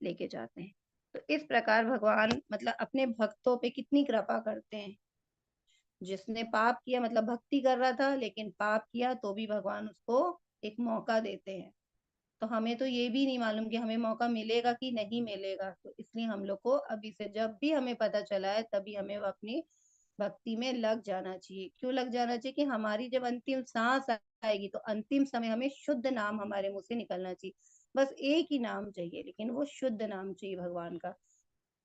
Speaker 1: लेके जाते हैं। तो इस प्रकार भगवान मतलब अपने भक्तों पे कितनी कृपा करते हैं। जिसने पाप किया मतलब भक्ति कर रहा था लेकिन पाप किया तो भी भगवान उसको एक मौका देते हैं। तो हमें तो ये भी नहीं मालूम कि हमें मौका मिलेगा कि नहीं मिलेगा, तो इसलिए हम लोग को अभी से जब भी हमें पता चला है तभी हमें अपनी भक्ति में लग जाना चाहिए। क्यों लग जाना चाहिए? कि हमारी जब अंतिम सांस आएगी तो अंतिम समय हमें शुद्ध नाम हमारे मुंह से निकलना चाहिए। बस एक ही नाम चाहिए, लेकिन वो शुद्ध नाम चाहिए भगवान का।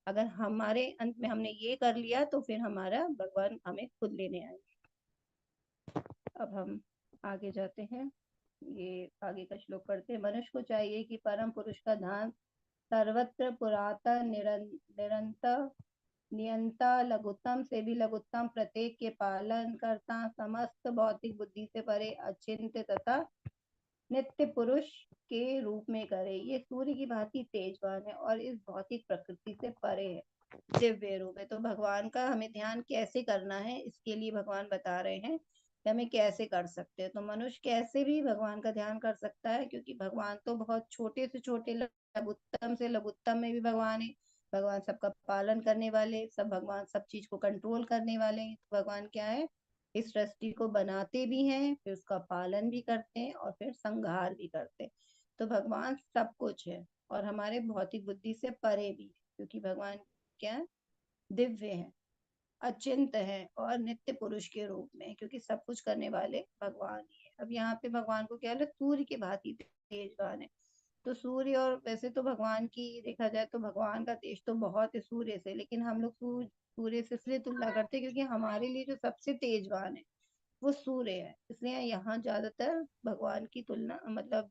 Speaker 1: अगर हमारे अंत में हमने ये कर लिया तो फिर हमारा भगवान हमें खुद लेने आएंगे। अब हम आगे जाते हैं, ये आगे का श्लोक पढ़ते हैं। मनुष्य को चाहिए कि परम पुरुष का ध्यान सर्वत्र पुरातन निरंतर नियंता लघुत्तम से भी लघुत्तम प्रत्येक के पालन करता समस्त भौतिक बुद्धि से परे अचिंत्य तथा नित्य पुरुष के रूप में करे। ये सूर्य की भांति तेजवान है और इस भौतिक प्रकृति से परे है, दिव्य रूप है। तो भगवान का हमें ध्यान कैसे करना है इसके लिए भगवान बता रहे हैं कि हमें कैसे कर सकते हैं। तो मनुष्य कैसे भी भगवान का ध्यान कर सकता है, क्योंकि भगवान तो बहुत छोटे से छोटे लघुत्तम से लघुत्तम में भी भगवान है। भगवान सबका पालन करने वाले, सब भगवान सब चीज को कंट्रोल करने वाले हैं। भगवान क्या है? इस सृष्टि को बनाते भी हैं, फिर उसका पालन भी करते हैं और फिर संहार भी करते हैं। तो भगवान सब कुछ है और हमारे भौतिक बुद्धि से परे भी है, क्योंकि भगवान क्या है? दिव्य है, अचिंत है और नित्य पुरुष के रूप में, क्योंकि सब कुछ करने वाले भगवान ही है। अब यहाँ पे भगवान को क्या है? सूर्य की भांति तेजवान है। तो सूर्य, और वैसे तो भगवान की देखा जाए तो भगवान का तेज तो बहुत है सूर्य से, लेकिन हम लोग सूर्य से इसलिए तुलना करते हैं क्योंकि हमारे लिए जो सबसे तेजवान है वो सूर्य है। इसलिए यहाँ ज्यादातर भगवान की तुलना मतलब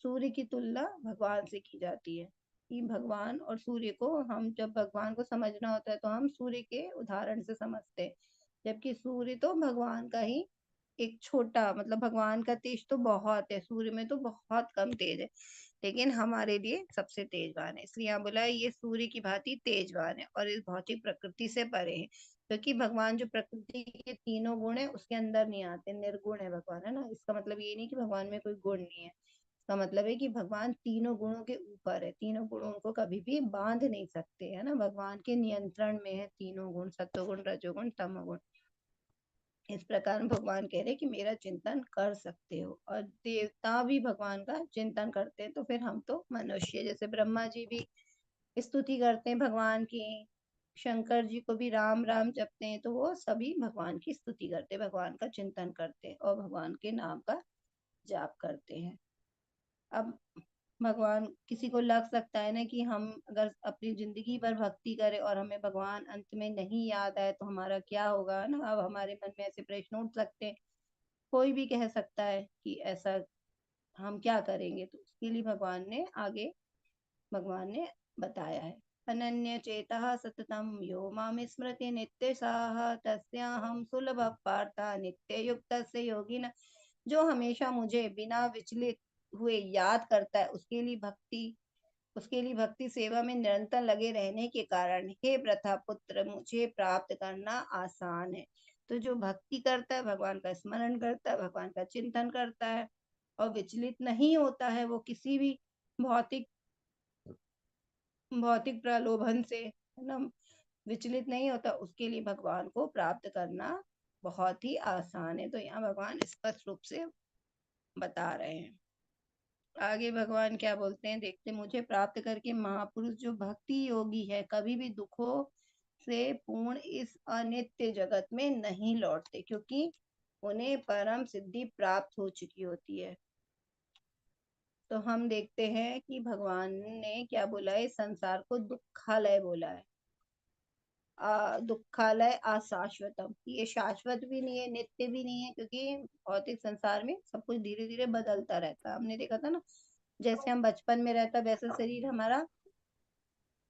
Speaker 1: सूर्य की तुलना भगवान से की जाती है। कि भगवान और सूर्य को हम जब भगवान को समझना होता है तो हम सूर्य के उदाहरण से समझते हैं, जबकि सूर्य तो भगवान का ही एक छोटा मतलब भगवान का तेज तो बहुत है, सूर्य में तो बहुत कम तेज है, लेकिन हमारे लिए सबसे तेजवान है। इसलिए यहाँ बोला है ये सूर्य की भांति तेजवान है और इस भौतिक प्रकृति से परे है। क्योंकि भगवान जो प्रकृति के तीनों गुण है उसके अंदर नहीं आते, निर्गुण है भगवान, है ना। इसका मतलब ये नहीं कि भगवान में कोई गुण नहीं है, इसका मतलब है कि भगवान तीनों गुणों के ऊपर है। तीनों गुणों को कभी भी बांध नहीं सकते, है ना। भगवान के नियंत्रण में है तीनों गुण, सत्वगुण रजोगुण तमोगुण। इस प्रकार भगवान कह रहे कि मेरा चिंतन कर सकते हो, और देवता भी भगवान का चिंतन करते हैं। तो फिर हम तो मनुष्य, जैसे ब्रह्मा जी भी स्तुति करते हैं भगवान की, शंकर जी को भी राम राम जपते हैं, तो वो सभी भगवान की स्तुति करते हैं, भगवान का चिंतन करते हैं और भगवान के नाम का जाप करते हैं। अब भगवान किसी को लग सकता है ना कि हम अगर अपनी जिंदगी भर भक्ति करें और हमें भगवान अंत में नहीं याद आए तो हमारा क्या होगा ना। अब हमारे मन में ऐसे प्रश्न उठ सकते हैं, कोई भी कह सकता है कि ऐसा हम क्या करेंगे। तो उसके लिए भगवान ने बताया है, अनन्य चेता सततम यो माम स्मृति नित्य साह तस्याहम सुलभ पार्था नित्य युक्त से योगिन। जो हमेशा मुझे बिना विचलित हुए याद करता है उसके लिए भक्ति सेवा में निरंतर लगे रहने के कारण हे प्रथा पुत्र मुझे प्राप्त करना आसान है। तो जो भक्ति करता है, भगवान का स्मरण करता है, भगवान का चिंतन करता है और विचलित नहीं होता है, वो किसी भी भौतिक भौतिक प्रलोभन से, है ना, विचलित नहीं होता, उसके लिए भगवान को प्राप्त करना बहुत ही आसान है। तो यहाँ भगवान स्पष्ट रूप से बता रहे हैं। आगे भगवान क्या बोलते हैं देखते, मुझे प्राप्त करके महापुरुष जो भक्ति योगी है कभी भी दुखों से पूर्ण इस अनित्य जगत में नहीं लौटते, क्योंकि उन्हें परम सिद्धि प्राप्त हो चुकी होती है। तो हम देखते हैं कि भगवान ने क्या बोला है, संसार को दुखालय बोला है। दुखालय अशाश्वतम, ये शाश्वत भी नहीं है, नित्य भी नहीं है, क्योंकि भौतिक संसार में सब कुछ धीरे धीरे बदलता रहता है। हमने देखा था ना, जैसे हम बचपन में रहता वैसे शरीर हमारा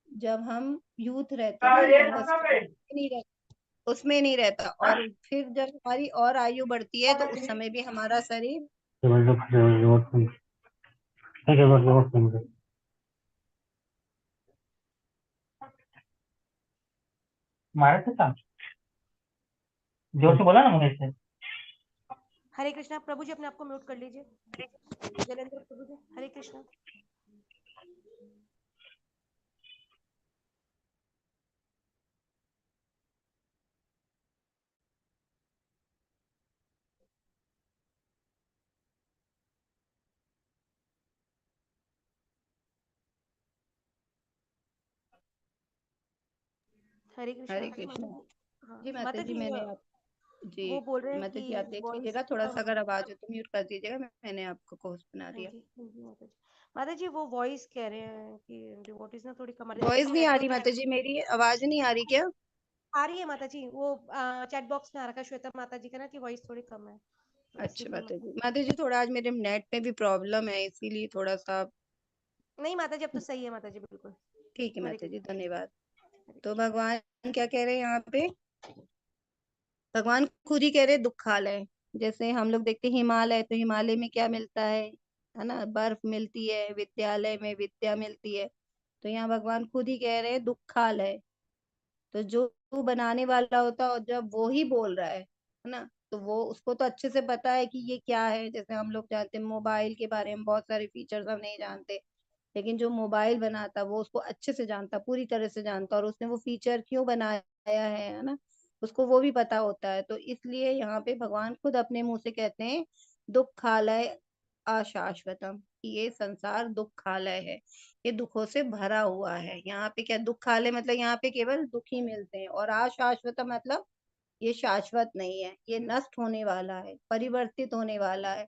Speaker 1: जब हम यूथ रहते हैं ना यंगस्टर नहीं रहता, उसमें नहीं रहता, और फिर जब हमारी और आयु बढ़ती है तो उस समय भी हमारा शरीर
Speaker 4: मारा था जोर से बोला ना मुझे से। हरे कृष्णा। प्रभु जी अपने आप को म्यूट कर लीजिए। जलेंद्र प्रभु जी, हरे कृष्णा। हरे कृष्णा।
Speaker 1: हरे
Speaker 4: माता
Speaker 1: कृष्णा।
Speaker 4: जी, हाँ
Speaker 1: जी माता
Speaker 4: माता
Speaker 1: जी,
Speaker 4: जी,
Speaker 1: मैंने आप जी
Speaker 4: वो बोल रहे हैं
Speaker 1: माता जी, आप
Speaker 4: कि
Speaker 1: देख
Speaker 4: वॉइस
Speaker 1: लीजिएगा, थोड़ा सा
Speaker 4: कम।
Speaker 1: अगर आवाज हो तो म्यूट कर दीजिएगा। मैंने आपको कोर्स बना
Speaker 4: हाँ
Speaker 1: दिया।
Speaker 4: जी, हाँ जी माता जी। माता जी वो वॉइस कह रहे हैं कि डिवोटीज ना थोड़ी कम आ रही है।
Speaker 1: वॉइस
Speaker 4: एक्चुअली
Speaker 1: नहीं आ रही
Speaker 4: नेटवर्क
Speaker 1: माता जी, मेरी आवाज नहीं आ रही क्या?
Speaker 4: आ रही है माता जी। वो चैट बॉक्स में आ रखा है श्वेता माता जी का ना कि वॉइस थोड़ी कम है, तो
Speaker 1: अच्छा
Speaker 4: इसीलिए
Speaker 1: माता
Speaker 4: माता
Speaker 1: जी, माता जी थोड़ा आज मेरे नेट में भी प्रॉब्लम है, इसीलिए थोड़ा सा।
Speaker 4: नहीं माता जी, अब तो सही है माता जी, बिल्कुल।
Speaker 1: ठीक है
Speaker 4: हरे
Speaker 1: माता जी,
Speaker 4: कृष्ण,
Speaker 1: धन्यवाद।
Speaker 4: हरे
Speaker 1: तो
Speaker 4: कृष्ण।
Speaker 1: भगवान क्या कह रहे हैं यहाँ पे? भगवान खुद ही कह रहे दुखालय। जैसे हम लोग देखते हैं हिमालय, तो हिमालय में क्या मिलता है ना, बर्फ मिलती है, विद्यालय में विद्या मिलती है। तो यहाँ भगवान खुद ही कह रहे हैं दुखालय। तो जो बनाने वाला होता है और जब वो ही बोल रहा है ना, तो वो उसको तो अच्छे से पता है कि ये क्या है। जैसे हम लोग जानते हैं मोबाइल के बारे में बहुत सारे फीचर्स हम नहीं जानते, लेकिन जो मोबाइल बनाता वो उसको अच्छे से जानता, पूरी तरह से जानता, और उसने वो फीचर क्यों बनाया है ना, उसको वो भी पता होता है। तो इसलिए यहाँ पे भगवान खुद अपने मुंह से कहते हैं दुखालय अशाश्वतम, कि ये संसार दुखालय है, ये दुखों से भरा हुआ है। यहाँ पे क्या दुखालय मतलब यहाँ पे केवल दुख ही मिलते हैं, और अशाश्वतम मतलब ये शाश्वत नहीं है, ये नष्ट होने वाला है, परिवर्तित होने वाला है।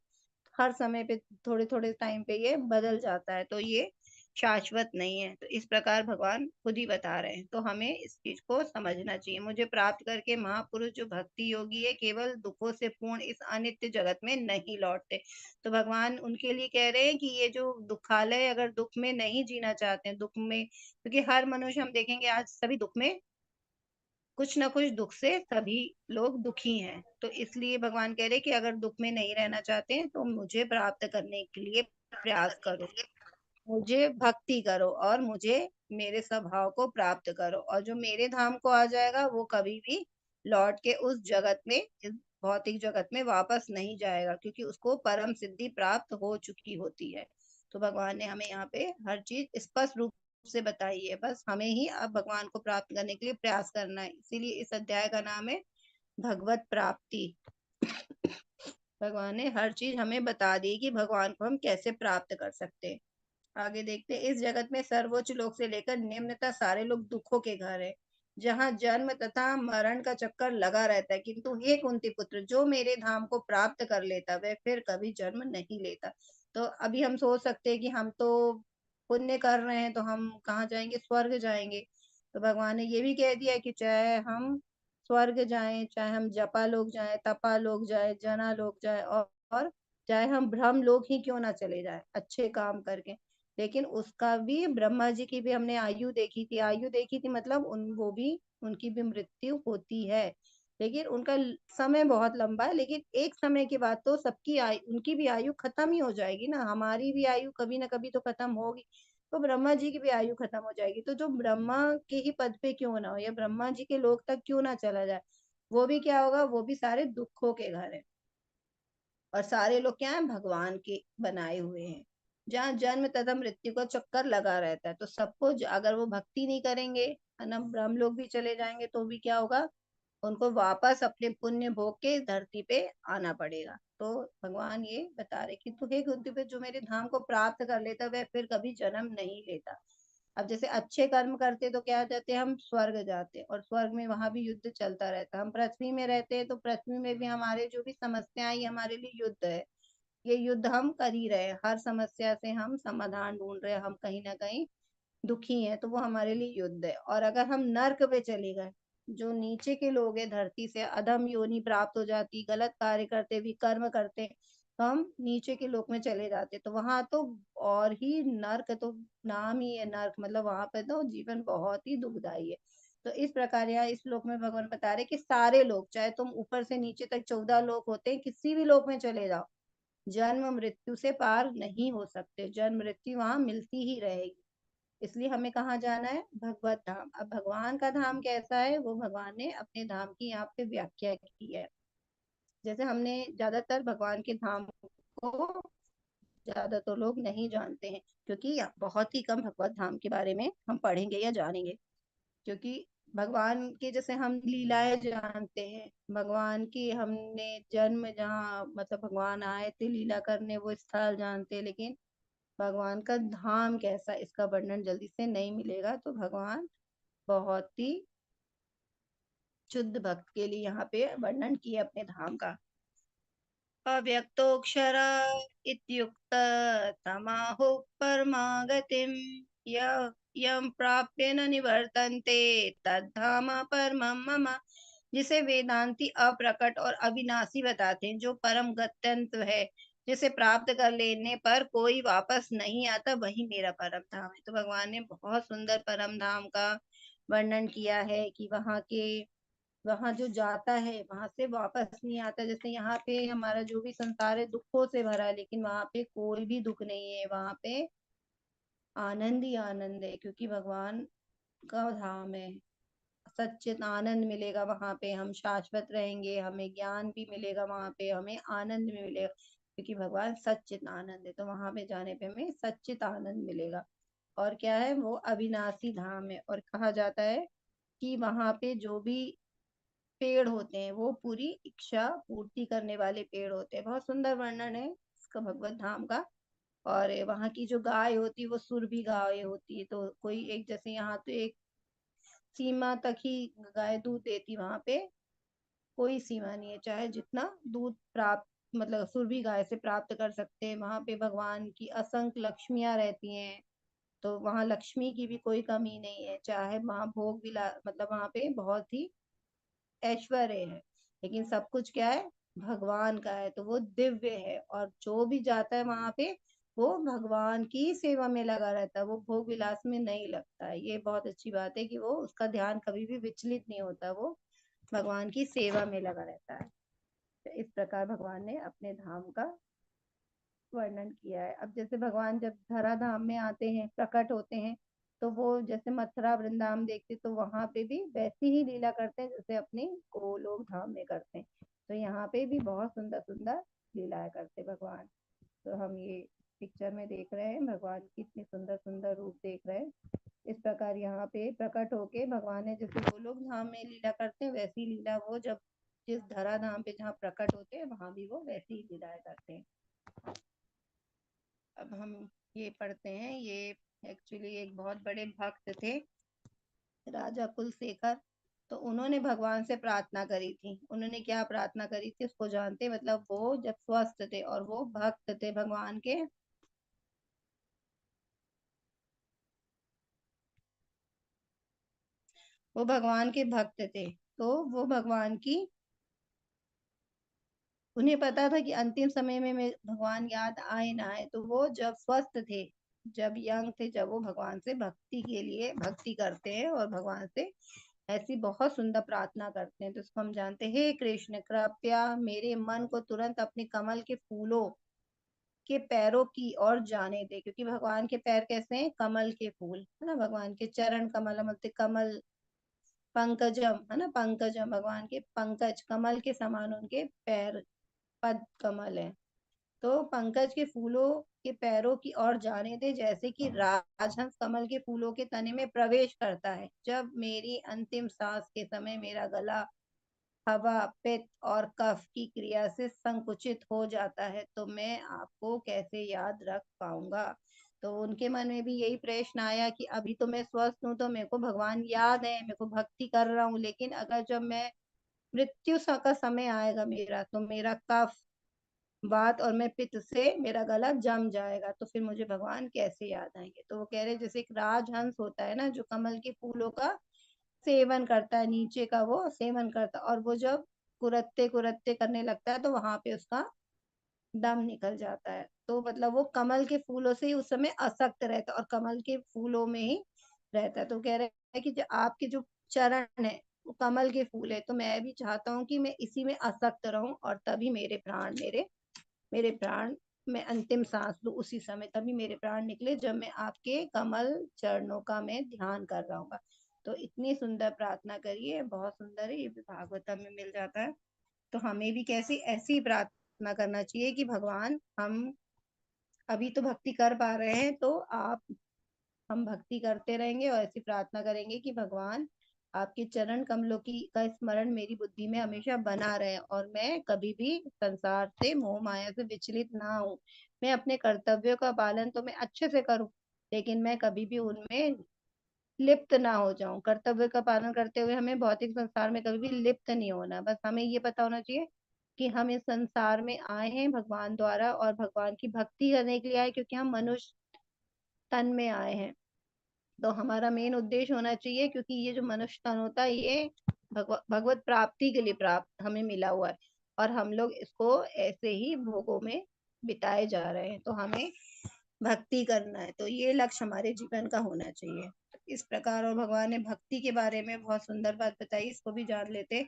Speaker 1: हर समय पे थोड़े थोड़े टाइम पे ये बदल जाता है, तो ये शाश्वत नहीं है। तो इस प्रकार भगवान खुद ही बता रहे हैं, तो हमें इस चीज को समझना चाहिए। मुझे प्राप्त करके महापुरुष जो भक्ति योगी है, केवल दुखों से पूर्ण इस अनित्य जगत में नहीं लौटते। तो भगवान उनके लिए कह रहे हैं कि ये जो दुखालय, अगर दुख में नहीं जीना चाहते हैं, दुख में, क्योंकि हर मनुष्य हम देखेंगे आज सभी दुख में, कुछ ना कुछ दुख से सभी लोग दुखी हैं। तो इसलिए भगवान कह रहे हैं कि अगर दुख में नहीं रहना चाहते हैं तो मुझे प्राप्त करने के लिए प्रयास करो, मुझे भक्ति करो, और मुझे मेरे स्वभाव को प्राप्त करो। और जो मेरे धाम को आ जाएगा वो कभी भी लौट के उस जगत में, इस भौतिक जगत में वापस नहीं जाएगा, क्योंकि उसको परम सिद्धि प्राप्त हो चुकी होती है। तो भगवान ने हमें यहाँ पे हर चीज स्पष्ट रूप से बताई है, बस हमें ही अब भगवान को प्राप्त करने के लिए प्रयास करना है। इसीलिए इस अध्याय का नाम है भगवत प्राप्ति। भगवान ने हर चीज हमें बता दी कि भगवान को हम कैसे प्राप्त कर सकते हैं। आगे देखते हैं, इस जगत में सर्वोच्च लोक से लेकर निम्न तक सारे लोग दुखों के घर है, जहाँ जन्म तथा मरण का चक्कर लगा रहता है। किंतु हे कुंती पुत्र, जो मेरे धाम को प्राप्त कर लेता वह फिर कभी जन्म नहीं लेता। तो अभी हम सोच सकते हैं कि हम तो पुण्य कर रहे हैं, तो हम कहाँ जाएंगे? स्वर्ग जाएंगे। तो भगवान ने ये भी कह दिया है कि चाहे हम स्वर्ग जाएं, चाहे हम जपा लोग जाएं, तपा लोग जाए, जना लोग जाए, और चाहे हम ब्रह्म लोग ही क्यों ना चले जाए अच्छे काम करके, लेकिन उसका भी, ब्रह्मा जी की भी हमने आयु देखी थी। आयु देखी थी मतलब वो भी, उनकी भी मृत्यु होती है, लेकिन उनका समय बहुत लंबा है। लेकिन एक समय के बाद तो सबकी आयु, उनकी भी आयु खत्म ही हो जाएगी ना, हमारी भी आयु कभी ना कभी तो खत्म होगी। तो ब्रह्मा जी की भी आयु खत्म हो जाएगी। तो जो ब्रह्मा के ही पद पे क्यों ना हो, या ब्रह्मा जी के लोक तक क्यों ना चला जाए, वो भी क्या होगा? वो भी सारे दुखों के घर है, और सारे लोग क्या है? भगवान के बनाए हुए हैं, जहाँ जन्म तथा मृत्यु का चक्कर लगा रहता है। तो सबको अगर वो भक्ति नहीं करेंगे, है ना, ब्रह्म लोग भी चले जाएंगे, तो भी क्या होगा? उनको वापस अपने पुण्य भोग के इस धरती पे आना पड़ेगा। तो भगवान ये बता रहे कि तू हे कुंती पे, जो मेरे धाम को प्राप्त कर लेता वह फिर कभी जन्म नहीं लेता। अब जैसे अच्छे कर्म करते तो क्या जाते, हम स्वर्ग जाते, और स्वर्ग में वहां भी युद्ध चलता रहता। हम पृथ्वी में रहते हैं तो पृथ्वी में भी हमारे जो भी समस्याएं, ये हमारे लिए युद्ध है। ये युद्ध हम कर ही रहे हैं, हर समस्या से हम समाधान ढूंढ रहे हैं, हम कहीं ना कहीं दुखी हैं, तो वो हमारे लिए युद्ध है। और अगर हम नर्क पे चले गए, जो नीचे के लोग हैं, धरती से अधम योनि प्राप्त हो जाती, गलत कार्य करते, विकर्म करते, तो हम नीचे के लोक में चले जाते, तो वहां तो और ही नर्क, तो नाम ही है नर्क, मतलब वहां पे तो जीवन बहुत ही दुखदाई है। तो इस प्रकार यहाँ इस लोक में भगवान बता रहे कि सारे लोग, चाहे तुम ऊपर से नीचे तक 14 लोक होते हैं, किसी भी लोक में चले जाओ, जन्म मृत्यु से पार नहीं हो सकते, जन्म मृत्यु वहां मिलती ही रहेगी। इसलिए हमें कहाँ जाना है? भगवत धाम। अब भगवान का धाम कैसा है, वो भगवान ने अपने धाम की यहाँ पे व्याख्या की है। जैसे हमने ज्यादातर भगवान के धाम को ज्यादा तो लोग नहीं जानते हैं, क्योंकि बहुत ही कम भगवत धाम के बारे में हम पढ़ेंगे या जानेंगे। क्योंकि भगवान के जैसे हम लीलाएं जानते हैं, भगवान की हमने जन्म जहाँ मतलब भगवान आए थे लीला करने वो स्थल जानते हैं, लेकिन भगवान का धाम कैसा इसका वर्णन जल्दी से नहीं मिलेगा। तो भगवान बहुत ही शुद्ध भक्त के लिए यहाँ पे वर्णन किए अपने धाम का। अव्यक्तोऽक्षर इत्युक्त तमाहुः परमागतिम् यं प्राप्य न निवर्तन्ते तद्धाम परमं मम। जिसे वेदांती अप्रकट और अविनाशी बताते हैं, जो परम गत्यंत है, जिसे प्राप्त कर लेने पर कोई वापस नहीं आता, वही मेरा परम धाम है। तो भगवान ने बहुत सुंदर परम धाम का वर्णन किया है कि वहां जो जाता है वहां से वापस नहीं आता। जैसे यहाँ पे हमारा जो भी संसार है दुखों से भरा है, लेकिन वहां पे कोई भी दुख नहीं है, वहां पे आनंद ही आनंद है, क्योंकि भगवान का धाम है। सच्चित आनंद मिलेगा वहां पे, हम शाश्वत रहेंगे, हमें ज्ञान भी मिलेगा वहां पे, हमें आनंद भी मिलेगा, क्योंकि भगवान सच्चित आनंद है। तो वहां पे जाने पे हमें सच्चित आनंद मिलेगा। और क्या है, वो अविनाशी धाम है। और कहा जाता है कि वहां पे जो भी पेड़ होते हैं वो पूरी इच्छा पूर्ति करने वाले पेड़ होते हैं। बहुत सुंदर वर्णन है इसका भगवत धाम का। और वहां की जो गाय होती है वो सुरभि गाय होती है। तो कोई एक जैसे यहाँ तो एक सीमा तक ही गाय दूध देती, वहां पे कोई सीमा नहीं है, चाहे जितना दूध प्राप्त मतलब सुरभि गाय से प्राप्त कर सकते हैं। वहां पे भगवान की असंख्य लक्ष्मियां रहती हैं, तो वहां लक्ष्मी की भी कोई कमी नहीं है। चाहे वहां भोग विला मतलब वहां पे बहुत ही ऐश्वर्य है, लेकिन सब कुछ क्या है, भगवान का है, तो वो दिव्य है। और जो भी जाता है वहां पे वो भगवान की सेवा में लगा रहता है, वो भोग विलास में नहीं लगता है। ये बहुत अच्छी बात है कि वो उसका ध्यान कभी भी विचलित नहीं होता, वो भगवान की सेवा में लगा रहता है। तो इस प्रकार भगवान ने अपने धाम का वर्णन किया है। अब जैसे भगवान जब धरा धाम में आते हैं, प्रकट होते हैं, तो वो जैसे मथुरा वृंदावन देखते तो वहां पे भी वैसी ही लीला करते हैं जैसे अपने गोलोक धाम में करते हैं। तो यहाँ पे भी बहुत सुंदर सुंदर लीलाएं करते भगवान। तो हम ये पिक्चर में देख रहे हैं भगवान की इतनी सुंदर सुंदर रूप देख रहे हैं। इस प्रकार यहाँ पे प्रकट होके भगवान ने जैसे गोलोक धाम में लीला करते हैं, वैसी लीला वो जब जिस धरा धाम पे जहाँ प्रकट होते हैं वहां भी वो वैसी ही लीलाएं करते हैं। अब हम ये पढ़ते हैं, ये एक्चुअली एक बहुत बड़े भक्त थे, राजा कुलशेखर। तो उन्होंने भगवान से प्रार्थना करी थी। उन्होंने क्या प्रार्थना करी थी उसको जानते, मतलब वो जब स्वस्थ थे और वो भक्त थे भगवान के, वो भगवान के भक्त थे। तो वो भगवान की, उन्हें पता था कि अंतिम समय में भगवान याद आए ना आए, तो वो जब स्वस्थ थे, जब यंग थे, जब वो भगवान से भक्ति के लिए भक्ति करते हैं और भगवान से ऐसी बहुत सुंदर प्रार्थना करते हैं। तो उसको हम जानते हैं, हे कृष्ण कृपया मेरे मन को तुरंत अपने कमल के फूलों के पैरों की ओर जाने दे। क्योंकि भगवान के पैर कैसे हैं, कमल के फूल है ना, भगवान के चरण कमल बोलते, कमल पंकजम है ना, पंकजम भगवान के पंकज कमल के समान उनके पैर, पद कमल है। तो पंकज के फूलों के पैरों की ओर जाने दे, जैसे कि राजहंस कमल के फूलों के तने में प्रवेश करता है। जब मेरी अंतिम सांस के समय मेरा गला हवा, पित्त और कफ की क्रिया से संकुचित हो जाता है, तो मैं आपको कैसे याद रख पाऊंगा। तो उनके मन में भी यही प्रश्न आया कि अभी तो मैं स्वस्थ हूँ, तो मेरे को भगवान याद है, मेरे को भक्ति कर रहा हूँ, लेकिन अगर जब मैं मृत्यु का समय आएगा मेरा, तो मेरा कफ, बात और मैं पित्त से मेरा गला जम जाएगा, तो फिर मुझे भगवान कैसे याद आएंगे। तो वो कह रहे जैसे एक राजहंस होता है ना, जो कमल के फूलों का सेवन करता है, नीचे का वो सेवन करता है, और वो जब कुरत्ते कुरत्ते करने लगता है तो वहां पे उसका दम निकल जाता है। तो मतलब वो कमल के फूलों से ही उस समय आसक्त रहता है और कमल के फूलों में ही रहता है। तो कह रहे हैं कि जो आपके जो चरण है वो कमल के फूल है, तो मैं भी चाहता हूँ कि मैं इसी में आसक्त रहूं, और तभी मेरे प्राण मेरे प्राण मैं अंतिम सांस लूं उसी समय, तभी मेरे प्राण निकले जब मैं आपके कमल चरणों का मैं ध्यान कर रहा हूँ। तो इतनी सुंदर प्रार्थना करिए, बहुत सुंदर है, ये भी भागवतम में मिल जाता है। तो हमें भी कैसी ऐसी प्रार्थना करना चाहिए कि भगवान हम अभी तो भक्ति कर पा रहे हैं, तो हम भक्ति करते रहेंगे और ऐसी प्रार्थना करेंगे कि भगवान आपके चरण कमलों की का स्मरण मेरी बुद्धि में हमेशा बना रहे और मैं कभी भी संसार से मोह माया से विचलित ना हूँ। मैं अपने कर्तव्यों का पालन तो मैं अच्छे से करूँ, लेकिन मैं कभी भी उनमें लिप्त ना हो जाऊं। कर्तव्य का पालन करते हुए हमें भौतिक संसार में कभी भी लिप्त नहीं होना। बस हमें ये पता होना चाहिए कि हम इस संसार में आए हैं भगवान द्वारा और भगवान की भक्ति करने के लिए आए, क्योंकि हम मनुष्य तन में आए हैं। तो हमारा मेन उद्देश्य होना चाहिए, क्योंकि ये जो मनुष्य तन होता है ये भगवत प्राप्ति के लिए प्राप्त हमें मिला हुआ है और हम लोग इसको ऐसे ही भोगों में बिताए जा रहे हैं। तो हमें भक्ति करना है, तो ये लक्ष्य हमारे जीवन का होना चाहिए। इस प्रकार और भगवान ने भक्ति के बारे में बहुत सुंदर बात बताई, इसको भी जान लेते।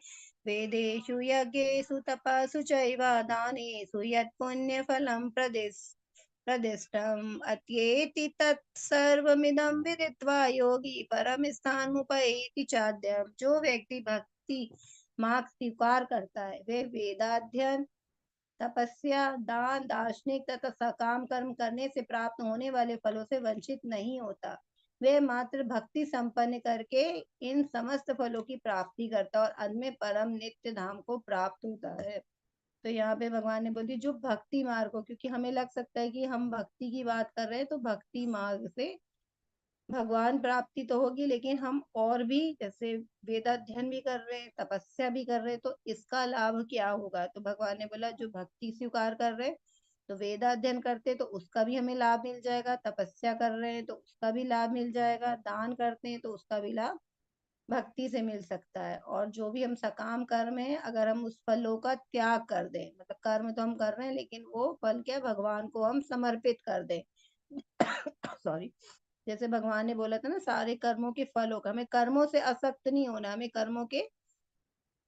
Speaker 1: वेदेषु यज्ञेषु तपसु चैव दानेषु यत् पुण्य फलम प्रदिष्टम् अत्येति तत्सर्वमिदं विदित्वा योगी परम स्थानमुपैति चाद्यम्। जो व्यक्ति भक्ति मार्ग स्वीकार करता है वे वेदाध्ययन, तपस्या, दान, दार्शनिक तथा सकाम कर्म करने से प्राप्त होने वाले फलों से वंचित नहीं होता। वे मात्र भक्ति संपन्न करके इन समस्त फलों की प्राप्ति करता और अंत में परम नित्य धाम को प्राप्त होता है। तो यहाँ पे भगवान ने बोल दी जो भक्ति मार्ग हो, क्योंकि हमें लग सकता है कि हम भक्ति की बात कर रहे हैं तो भक्ति मार्ग से भगवान प्राप्ति तो होगी, लेकिन हम और भी जैसे वेदाध्ययन भी कर रहे हैं, तपस्या भी कर रहे हैं, तो इसका लाभ क्या होगा। तो भगवान ने बोला जो भक्ति स्वीकार कर रहे हैं तो वेदाध्ययन करते तो उसका भी हमें लाभ मिल जाएगा, तपस्या कर रहे हैं तो उसका भी लाभ मिल जाएगा, दान करते हैं तो उसका भी लाभ भक्ति से मिल सकता है। और जो भी हम सकाम कर्म है अगर हम उस फलों का त्याग कर दें, मतलब कर्म तो हम कर रहे हैं लेकिन वो फल क्या भगवान को हम समर्पित कर दें सॉरी, जैसे भगवान ने बोला था ना सारे कर्मों के फलों का, हमें कर्मों से आसक्त नहीं होना, हमें कर्मों के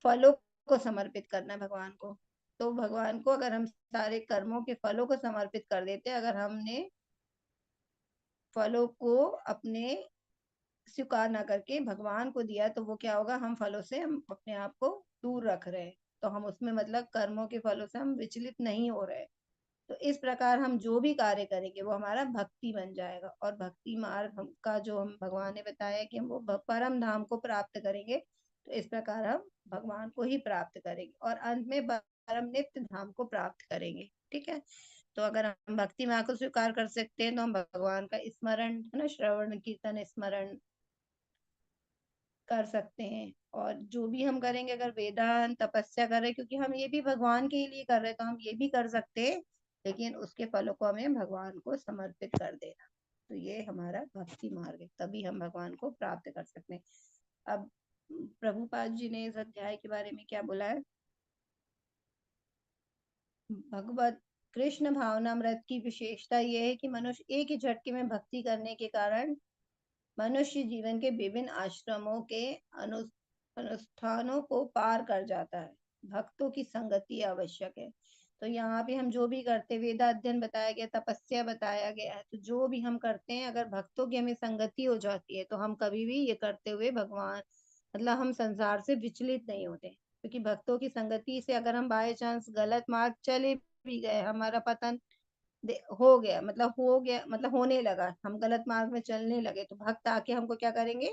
Speaker 1: फलों को समर्पित करना है भगवान को। तो भगवान को अगर हम सारे कर्मों के फलों को समर्पित कर देते, अगर हमने फलों को अपने स्वीकार ना करके भगवान को दिया, तो वो क्या होगा, हम फलों से हम अपने आप को दूर रख रहे हैं। तो हम उसमें मतलब कर्मों के फलों से हम विचलित नहीं हो रहे। तो इस प्रकार हम जो भी कार्य करेंगे वो हमारा भक्ति बन जाएगा और भक्ति मार्ग हम का जो हम भगवान ने बताया कि हम वो परम धाम को प्राप्त करेंगे। तो इस प्रकार हम भगवान को ही प्राप्त करेंगे और अंत में परम नित्य धाम को प्राप्त करेंगे। ठीक है, तो अगर हम भक्ति मार्ग को स्वीकार कर सकते हैं तो हम भगवान का स्मरण है ना, श्रवण कीर्तन स्मरण कर सकते हैं। और जो भी हम करेंगे अगर वेदांत तपस्या कर रहे हैं, क्योंकि हम ये भी भगवान के लिए कर रहे हैं तो हम ये भी कर सकते हैं, लेकिन उसके फलों को हमें भगवान को समर्पित कर देना। तो ये हमारा भक्ति मार्ग है, तभी हम भगवान को प्राप्त कर सकते हैं। अब प्रभुपाद जी ने इस अध्याय के बारे में क्या बोला है। भगवत कृष्ण भावनामृत की विशेषता यह है कि मनुष्य एक ही झटके में भक्ति करने के कारण मनुष्य जीवन के विभिन्न आश्रमों के अनुष्ठानों को पार कर जाता है। भक्तों की संगति आवश्यक है। तो यहाँ पे हम जो भी करते, वेदाध्ययन बताया गया, तपस्या बताया गया है, तो जो भी हम करते हैं अगर भक्तों की हमें संगति हो जाती है तो हम कभी भी ये करते हुए भगवान मतलब हम संसार से विचलित नहीं होते। क्योंकि भक्तों की संगति से अगर हम बाय चांस गलत मार्ग चले भी गए, हमारा पतन हो गया मतलब होने लगा, हम गलत मार्ग में चलने लगे, तो भक्त आके हमको क्या करेंगे,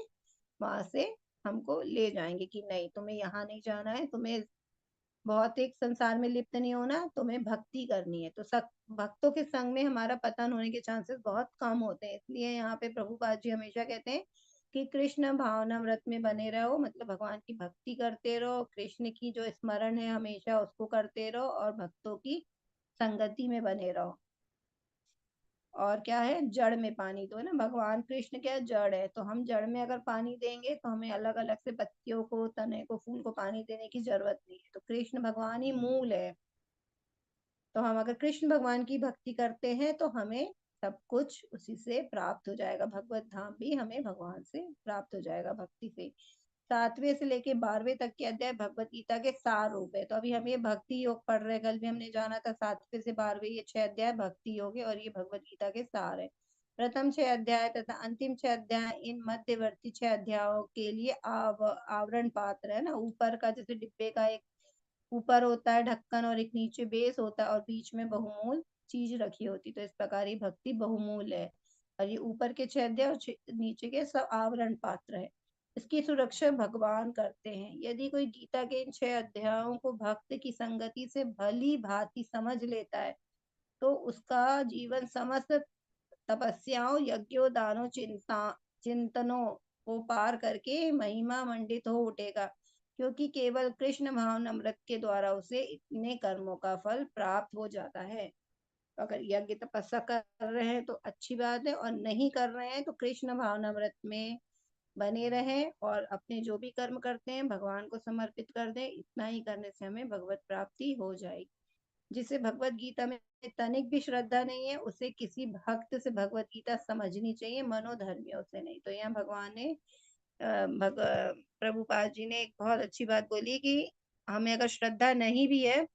Speaker 1: वहां से हमको ले जाएंगे कि नहीं तुम्हें यहाँ नहीं जाना है, तुम्हें भौतिक संसार में लिप्त नहीं होना, तुम्हें भक्ति करनी है। तो भक्तों के संग में हमारा पतन होने के चांसेस बहुत कम होते हैं। इसलिए यहाँ पे प्रभुपाद जी हमेशा कहते हैं कि कृष्ण भावनामृत में बने रहो, मतलब भगवान की भक्ति करते रहो, कृष्ण की जो स्मरण है हमेशा उसको करते रहो और भक्तों की संगति में बने रहो। और क्या है, जड़ में पानी दो ना, भगवान कृष्ण क्या जड़ है, तो हम जड़ में अगर पानी देंगे तो हमें अलग अलग से पत्तियों को, तने को, फूल को पानी देने की जरूरत नहीं है। तो कृष्ण भगवान ही मूल है। तो हम अगर कृष्ण भगवान की भक्ति करते हैं तो हमें सब कुछ उसी से प्राप्त हो जाएगा, भगवत धाम भी हमें भगवान से प्राप्त हो जाएगा भक्ति से। 7वें से लेके 12वें तक के अध्याय भगवत गीता के सार रूप है। तो अभी हम ये भक्ति योग पढ़ रहे हैं, कल भी हमने जाना था 7वें से 12वें ये 6 अध्याय भक्ति योग है और ये भगवत गीता के सार है। प्रथम 6 अध्याय तथा अंतिम 6 अध्याय इन मध्यवर्ती 6 अध्यायों के लिए आवरण पात्र है ना, ऊपर का जैसे डिब्बे का एक ऊपर होता है ढक्कन और एक नीचे बेस होता है और बीच में बहुमूल चीज रखी होती। तो इस प्रकार ये भक्ति बहुमूल है और ये ऊपर के छेद्य और नीचे के सब आवरण पात्र है। इसकी सुरक्षा भगवान करते हैं। यदि कोई गीता के इन 6 अध्यायों को भक्त की संगति से भली भांति समझ लेता है तो उसका जीवन समस्त तपस्याओं यज्ञों दानों चिंतनों को पार करके महिमा मंडित हो उठेगा, क्योंकि केवल कृष्ण भावनामृत के द्वारा उसे इतने कर्मों का फल प्राप्त हो जाता है। अगर यज्ञ तपस्या कर रहे हैं तो अच्छी बात है, और नहीं कर रहे हैं तो कृष्ण भावनामृत में बने रहें और अपने जो भी कर्म करते हैं भगवान को समर्पित कर दें। इतना ही करने से हमें भगवत प्राप्ति हो जाएगी। जिसे भगवत गीता में तनिक भी श्रद्धा नहीं है उसे किसी भक्त से भगवत गीता समझनी चाहिए, मनोधर्मियों से नहीं। तो यहाँ भगवान ने प्रभुपाद जी ने एक बहुत अच्छी बात बोली कि हमें अगर श्रद्धा नहीं भी है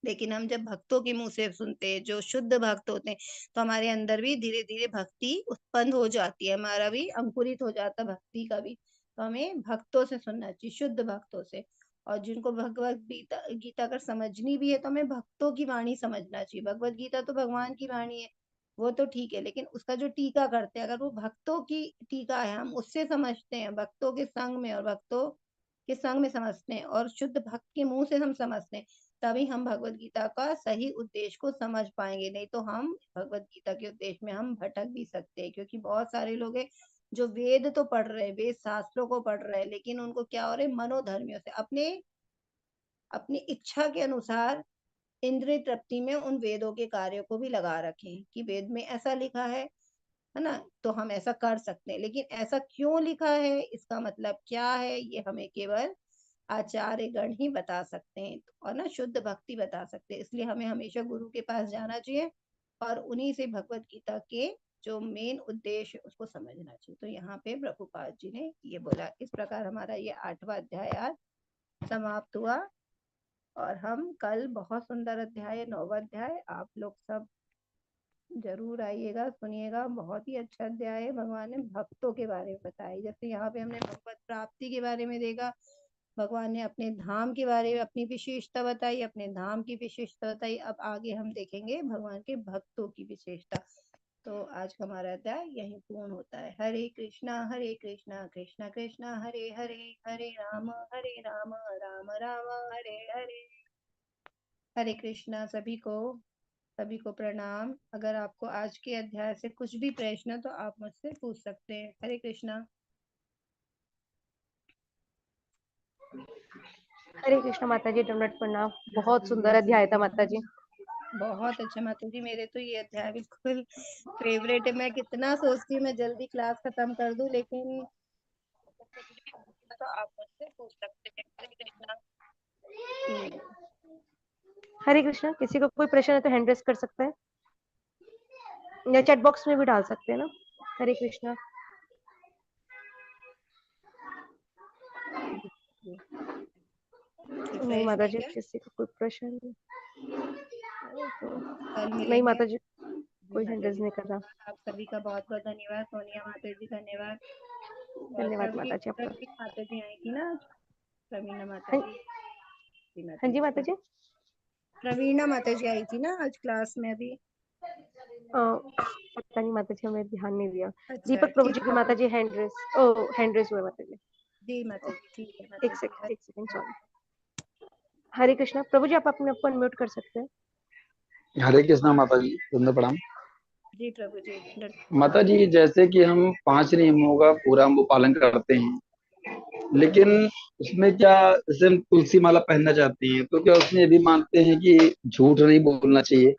Speaker 1: लेकिन हम जब भक्तों के मुंह से सुनते हैं जो शुद्ध भक्त होते हैं तो हमारे अंदर भी धीरे धीरे भक्ति उत्पन्न हो जाती है, हमारा भी अंकुरित हो जाता है भक्ति का भी। तो हमें भक्तों से सुनना चाहिए, शुद्ध भक्तों से। और जिनको भगवत गीता अगर समझनी भी है तो हमें भक्तों की वाणी समझना चाहिए। भगवत गीता तो भगवान की वाणी है, वो तो ठीक है, लेकिन उसका जो टीका करते हैं अगर वो भक्तों की टीका है, हम उससे समझते हैं भक्तों के संग में और भक्तों के संग में समझते हैं और शुद्ध भक्त के मुंह से हम समझते हैं, तभी हम भगवत गीता का सही उद्देश्य को समझ पाएंगे। नहीं तो हम भगवत गीता के उद्देश्य में हम भटक भी सकते हैं, क्योंकि बहुत सारे लोग हैं जो वेद तो पढ़ रहे हैं, वेद शास्त्रों को पढ़ रहे हैं, लेकिन उनको क्या हो रहा है, मनोधर्मियों से अपने अपनी इच्छा के अनुसार इंद्रिय तृप्ति में उन वेदों के कार्यों को भी लगा रखें कि वेद में ऐसा लिखा है ना, तो हम ऐसा कर सकते हैं। लेकिन ऐसा क्यों लिखा है, इसका मतलब क्या है, ये हमें केवल आचार्य गण ही बता सकते हैं और ना शुद्ध भक्ति बता सकते हैं। इसलिए हमें हमेशा गुरु के पास जाना चाहिए और उन्हीं से भगवत गीता के जो मेन उद्देश्य उसको समझना चाहिए। तो यहाँ पे प्रभुपाद जी ने ये बोला। इस प्रकार हमारा ये 8वां अध्याय आज समाप्त हुआ और हम कल बहुत सुंदर अध्याय 9वां अध्याय आप लोग सब जरूर आइएगा, सुनिएगा। बहुत ही अच्छा अध्याय है। भगवान ने भक्तों के बारे में बताया, जैसे यहाँ पे हमने भगवत प्राप्ति के बारे में देखा, भगवान ने अपने धाम के बारे में अपनी विशेषता बताई, अपने धाम की विशेषता बताई। अब आगे हम देखेंगे भगवान के भक्तों की विशेषता। तो आज का हमारा अध्याय यही पूर्ण होता है। हरे कृष्णा कृष्णा कृष्णा हरे हरे, हरे राम राम राम हरे हरे। हरे कृष्णा सभी को प्रणाम। अगर आपको आज के अध्याय से कुछ भी प्रश्न है तो आप मुझसे पूछ सकते हैं। हरे कृष्णा।
Speaker 4: हरे कृष्ण माता जी, दंडवत प्रणाम। बहुत सुंदर अध्याय था माता जी।
Speaker 1: बहुत अच्छा माता जी, मेरे तो ये अध्याय बिल्कुल फेवरेट है। मैं कितना सोचती हूँ मैं जल्दी क्लास खत्म कर दूं, लेकिन तो आप मुझसे पूछ सकते हैं। हरे कृष्णा।
Speaker 4: हरे कृष्ण। किसी को कोई प्रश्न है तो हैंड रेस कर सकता है या चैट बॉक्स में भी डाल सकते हैं ना। हरे कृष्णा। नहीं माता जी, किसी को कोई प्रश्न नहीं।
Speaker 1: कल
Speaker 4: नहीं
Speaker 1: मिलेंगे।
Speaker 4: माता जी, कोई
Speaker 1: माता
Speaker 4: हैंड रेस
Speaker 1: जी
Speaker 4: नहीं कर रहा।
Speaker 1: आप सभी का बहुत बहुत धन्यवाद। सोनिया माता जी धन्यवाद।
Speaker 4: धन्यवाद माता जी आपका।
Speaker 1: प्रवीण माता जी आई थी ना, प्रवीणा माता
Speaker 4: हाँ
Speaker 1: जी।
Speaker 4: हाँ जी माता जी।
Speaker 1: प्रवीणा माता जी आई थी ना आज क्लास में अभी।
Speaker 4: पता नहीं माता जी, हमें ध्यान नहीं दिया।
Speaker 1: अच्छा
Speaker 4: दीपक प्रभु
Speaker 1: ठीक
Speaker 4: जी की
Speaker 1: है
Speaker 4: माता जी हैंड रेस, हैंड रेस हुआ माता जी।
Speaker 1: जी माता जी, ठीक है माता
Speaker 4: एक
Speaker 1: जी।
Speaker 4: Second sorry. हरे कृष्णा। प्रभु जी आप अपने आप को अनम्यूट कर सकते हैं।
Speaker 5: हरे कृष्णा माता जी, दंड प्रणाम।
Speaker 1: जी प्रभु जी।
Speaker 5: माता जी, जैसे कि हम 5 नियमों का पूरा हम पालन करते हैं, लेकिन उसमें क्या, जैसे हम तुलसी माला पहनना चाहते हैं तो क्या उसमें ये भी मानते हैं कि झूठ नहीं बोलना चाहिए?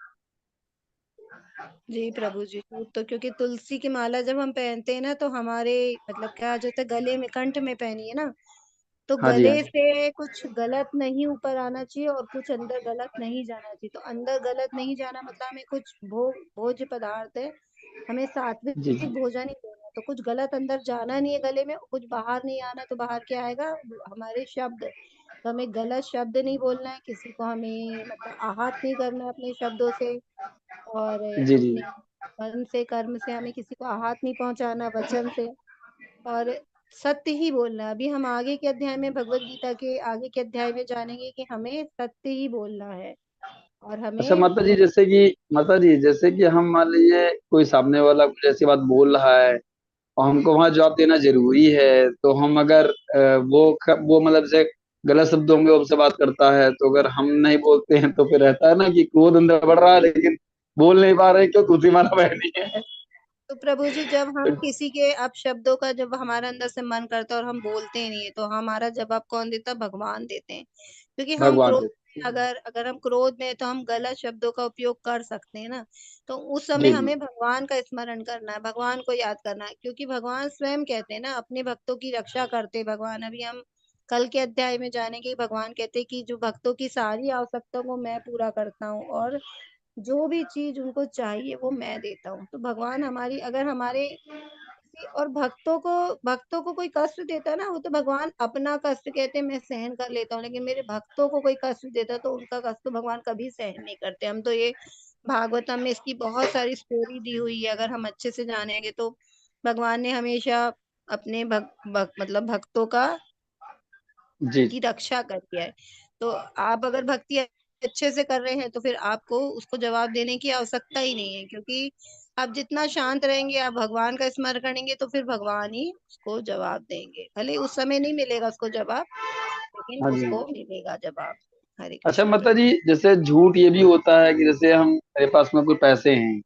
Speaker 1: जी प्रभु जी, तो क्योंकि तुलसी की माला जब हम पहनते हैं ना तो हमारे मतलब क्या जो है गले में कंठ में पहनी है ना, तो
Speaker 5: हाँ जी, हाँ
Speaker 1: गले
Speaker 5: जी।
Speaker 1: से कुछ गलत नहीं ऊपर आना चाहिए और कुछ अंदर गलत नहीं जाना चाहिए। तो अंदर गलत नहीं जाना मतलब हमें कुछ भोज्य पदार्थ है, हमें
Speaker 5: जी जी।
Speaker 1: सात्विक भोजन ही लेना। तो कुछ गलत अंदर जाना नहीं है गले में, कुछ बाहर नहीं आना। तो बाहर क्या आएगा, हमारे शब्द। तो हमें गलत शब्द नहीं बोलना है, किसी को हमें मतलब आहत नहीं करना है अपने शब्दों से, और
Speaker 5: जी जी।
Speaker 1: अपने मन से कर्म से हमें किसी को आहत नहीं पहुंचाना वचन से। और सत्य ही बोलना है। अभी हम आगे के अध्याय में, भगवत गीता के आगे के अध्याय में जानेंगे कि हमें सत्य ही बोलना है और
Speaker 5: अच्छा
Speaker 1: हमें
Speaker 5: माता जी, जैसे कि हम मान लीजिए कोई सामने वाला कुछ ऐसी बात बोल रहा है और हमको वहां जवाब देना जरूरी है, तो हम अगर वो मतलब जैसे गलत शब्दों में हमसे बात करता है, तो अगर हम नहीं बोलते हैं तो फिर रहता है ना कि क्रोध अंदर बढ़ रहा है लेकिन बोल नहीं पा रहे, क्यों? क्योंकि हमारा बहन नहीं है।
Speaker 1: तो प्रभु जी, जब हम किसी के अपशब्दों का जब हमारा अंदर से मन करता है और हम बोलते ही नहीं है, तो हमारा जवाब कौन देता है? भगवान देते हैं। क्योंकि हम
Speaker 5: भगवान
Speaker 1: क्रोध
Speaker 5: देते हैं।
Speaker 1: अगर हम क्रोध में हैं, तो हम गलत शब्दों का उपयोग कर सकते हैं ना। तो उस समय
Speaker 5: जी जी
Speaker 1: हमें भगवान का स्मरण करना है, भगवान को याद करना है, क्योंकि भगवान स्वयं कहते हैं ना, अपने भक्तों की रक्षा करते हैं भगवान। अभी हम कल के अध्याय में जानेंगे, भगवान कहते हैं कि जो भक्तों की सारी आवश्यकताओं को मैं पूरा करता हूँ और जो भी चीज उनको चाहिए वो मैं देता हूँ। तो भगवान हमारी, अगर हमारे और भक्तों को कोई कष्ट देता है ना, वो तो भगवान अपना कष्ट कहते हैं मैं सहन कर लेता हूँ, लेकिन मेरे भक्तों को कोई कष्ट देता है तो उनका कष्ट तो भगवान कभी सहन नहीं करते। हम तो ये भागवतम में इसकी बहुत सारी स्टोरी दी हुई है, अगर हम अच्छे से जानेंगे तो भगवान ने हमेशा अपने मतलब भक्तों
Speaker 5: जी।
Speaker 1: की रक्षा करी है। तो आप अगर भक्ति अच्छे से कर रहे हैं तो फिर आपको उसको जवाब देने की आवश्यकता ही नहीं है, क्योंकि आप जितना शांत रहेंगे, आप भगवान का स्मरण करेंगे, तो फिर भगवान ही उसको जवाब देंगे। भले उस समय नहीं मिलेगा उसको जवाब, लेकिन
Speaker 5: हाँ जी।
Speaker 1: उसको मिलेगा जवाब। हरे
Speaker 5: अच्छा
Speaker 1: कृष्णा
Speaker 5: माता
Speaker 1: प्रभु।
Speaker 5: जी, जैसे झूठ ये भी होता है कि जैसे हम, मेरे पास में कोई पैसे हैं,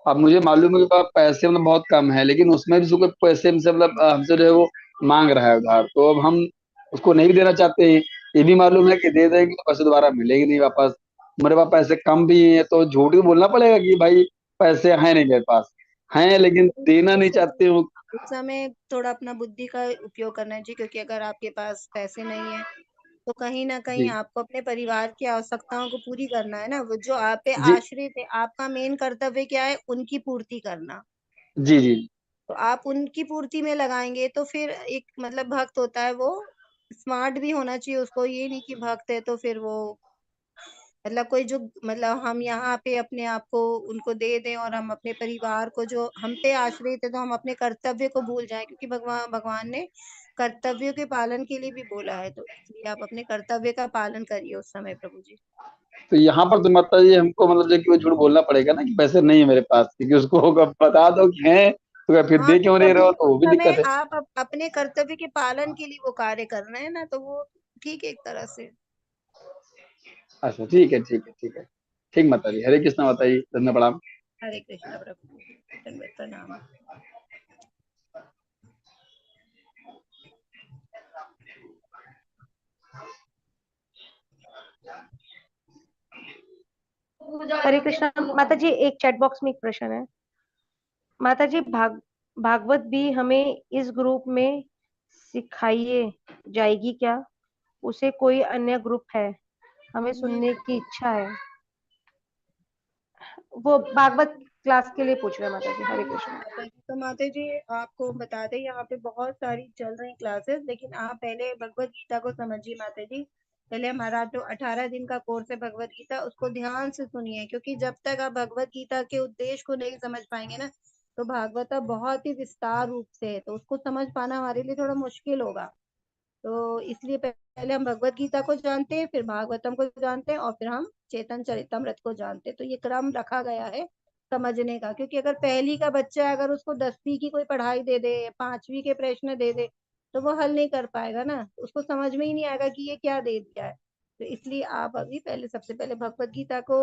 Speaker 5: अब मुझे मालूम है कि पास पैसे मतलब बहुत कम है, लेकिन उसमें भी उसको पैसे हमसे मतलब हमसे जो है वो मांग रहा है उधार, तो अब हम उसको नहीं भी देना चाहते हैं। ये भी मालूम है कि दे देंगे तो पैसे दोबारा मिलेंगे नहीं वापस। मेरे पास पैसे कम भी हैं, तो झूठ भी बोलना पड़ेगा कि भाई पैसे हैं नहीं मेरे पास, हैं लेकिन देना नहीं चाहते हो।
Speaker 1: उस समय थोड़ा अपना बुद्धि का उपयोग करना चाहिए, क्योंकि अगर आपके पास पैसे नहीं है तो कहीं ना कहीं
Speaker 5: जी
Speaker 1: आपको अपने परिवार की आवश्यकताओं को पूरी करना है ना। वो जो आप पे
Speaker 5: जी
Speaker 1: आश्रित है, आपका मेन कर्तव्य क्या है? उनकी पूर्ति करना।
Speaker 5: जी जी
Speaker 1: तो आप उनकी पूर्ति में लगाएंगे तो फिर एक मतलब भक्त होता है वो स्मार्ट भी होना चाहिए उसको। ये नहीं कि भक्त है तो फिर वो मतलब कोई जो मतलब हम यहाँ पे अपने आप को उनको दे दें और हम अपने परिवार को जो हम पे आश्रित है तो हम अपने कर्तव्य को भूल जाएं, क्योंकि भगवान ने कर्तव्यों के पालन के लिए भी बोला है। तो इसलिए आप अपने कर्तव्य का पालन करिए उस समय प्रभु जी।
Speaker 5: तो यहाँ पर तो माता जी हमको मतलब जो कि वो झूठ बोलना पड़ेगा ना कि पैसे नहीं है मेरे पास, क्योंकि उसको होगा बता दो कि हैं, तो फिर
Speaker 1: हाँ,
Speaker 5: दे
Speaker 1: तो
Speaker 5: क्यों नहीं रहे
Speaker 1: प्रभु
Speaker 5: हो,
Speaker 1: जी
Speaker 5: तो
Speaker 1: उस
Speaker 5: वो भी
Speaker 1: समय
Speaker 5: दिक्कत है।
Speaker 1: आप अपने कर्तव्य के पालन के लिए वो कार्य कर रहे हैं ना, तो वो ठीक है एक तरह से।
Speaker 5: अच्छा ठीक है ठीक है ठीक है। ठीक माता जी, हरे कृष्णा माता जी, धन्य प्रणाम।
Speaker 1: हरे कृष्णा प्रभु, दंडवत प्रणाम।
Speaker 4: हरे कृष्णा माता जी, एक चैट बॉक्स में एक प्रश्न है। माता जी, भागवत भी हमें इस ग्रुप में सिखाइए जाएगी क्या? उसे कोई अन्य ग्रुप है, हमें सुनने की इच्छा है। वो भागवत क्लास के लिए पूछ रहे हैं माता जी। हरे कृष्णा।
Speaker 1: तो माता जी आपको बता दें, यहाँ पे बहुत सारी चल रही क्लासेस, लेकिन आप पहले भगवत गीता को समझिए माता जी। पहले हमारा जो 18 दिन का कोर्स है भगवत गीता, उसको ध्यान से सुनिए, क्योंकि जब तक आप भगवत गीता के उद्देश्य को नहीं समझ पाएंगे ना, तो भागवत बहुत ही विस्तार रूप से है, तो उसको समझ पाना हमारे लिए थोड़ा मुश्किल होगा। तो इसलिए पहले हम भगवत गीता को जानते हैं, फिर भागवतम को जानते हैं, और फिर हम चेतन चरितमृत को जानते हैं। तो ये क्रम रखा गया है समझने का, क्योंकि अगर पहली का बच्चा है, अगर उसको 10वीं की कोई पढ़ाई दे दे, 5वीं के प्रश्न दे दे, तो वो हल नहीं कर पाएगा ना, उसको समझ में ही नहीं आएगा कि ये क्या दे दिया है। तो इसलिए आप अभी पहले सबसे पहले भगवत गीता को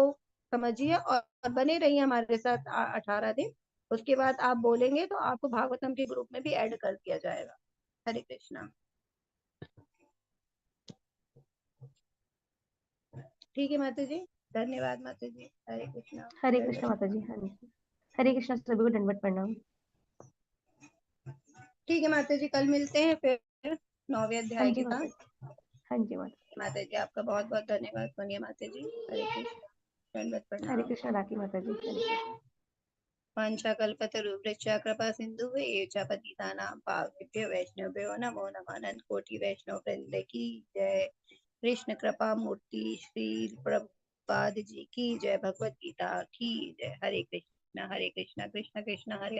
Speaker 1: समझिए और बने रहिए हमारे साथ 18 दिन। उसके बाद आप बोलेंगे तो आपको भागवतम के ग्रुप में भी ऐड कर दिया जाएगा। हरे कृष्णा। ठीक है माता जी, धन्यवाद माता जी। हरे कृष्णा।
Speaker 4: हरे कृष्णा माता जी। हाँ जी, हरे कृष्णा सभी को दंडवत प्रणाम।
Speaker 1: ठीक है माता जी, कल मिलते हैं फिर 9वें
Speaker 4: हाँ
Speaker 1: अध्याय
Speaker 4: जी
Speaker 1: के
Speaker 4: माता
Speaker 1: साथ।
Speaker 4: जी। हाँ जी माता।
Speaker 1: माता जी आपका बहुत बहुत धन्यवाद। सोनिया माता जी, हरे कृष्ण, दंडवत
Speaker 4: हरे
Speaker 1: प्रणाम।
Speaker 4: कृष्णा राखी माता जी। हरे कृष्णा।
Speaker 1: वाञ्छा कल्पतरुभ्यश्च कृपा सिन्धुभ्यश्च पतितानां पावनेभ्यो वैष्णवेभ्यो नमो नमः। अनंत कोटि वैष्णव वृंद की जय। कृष्ण कृपा मूर्ति श्री प्रभुपाद जी की जय। भगवत गीता की जय। हरे कृष्णा कृष्ण कृष्ण हरे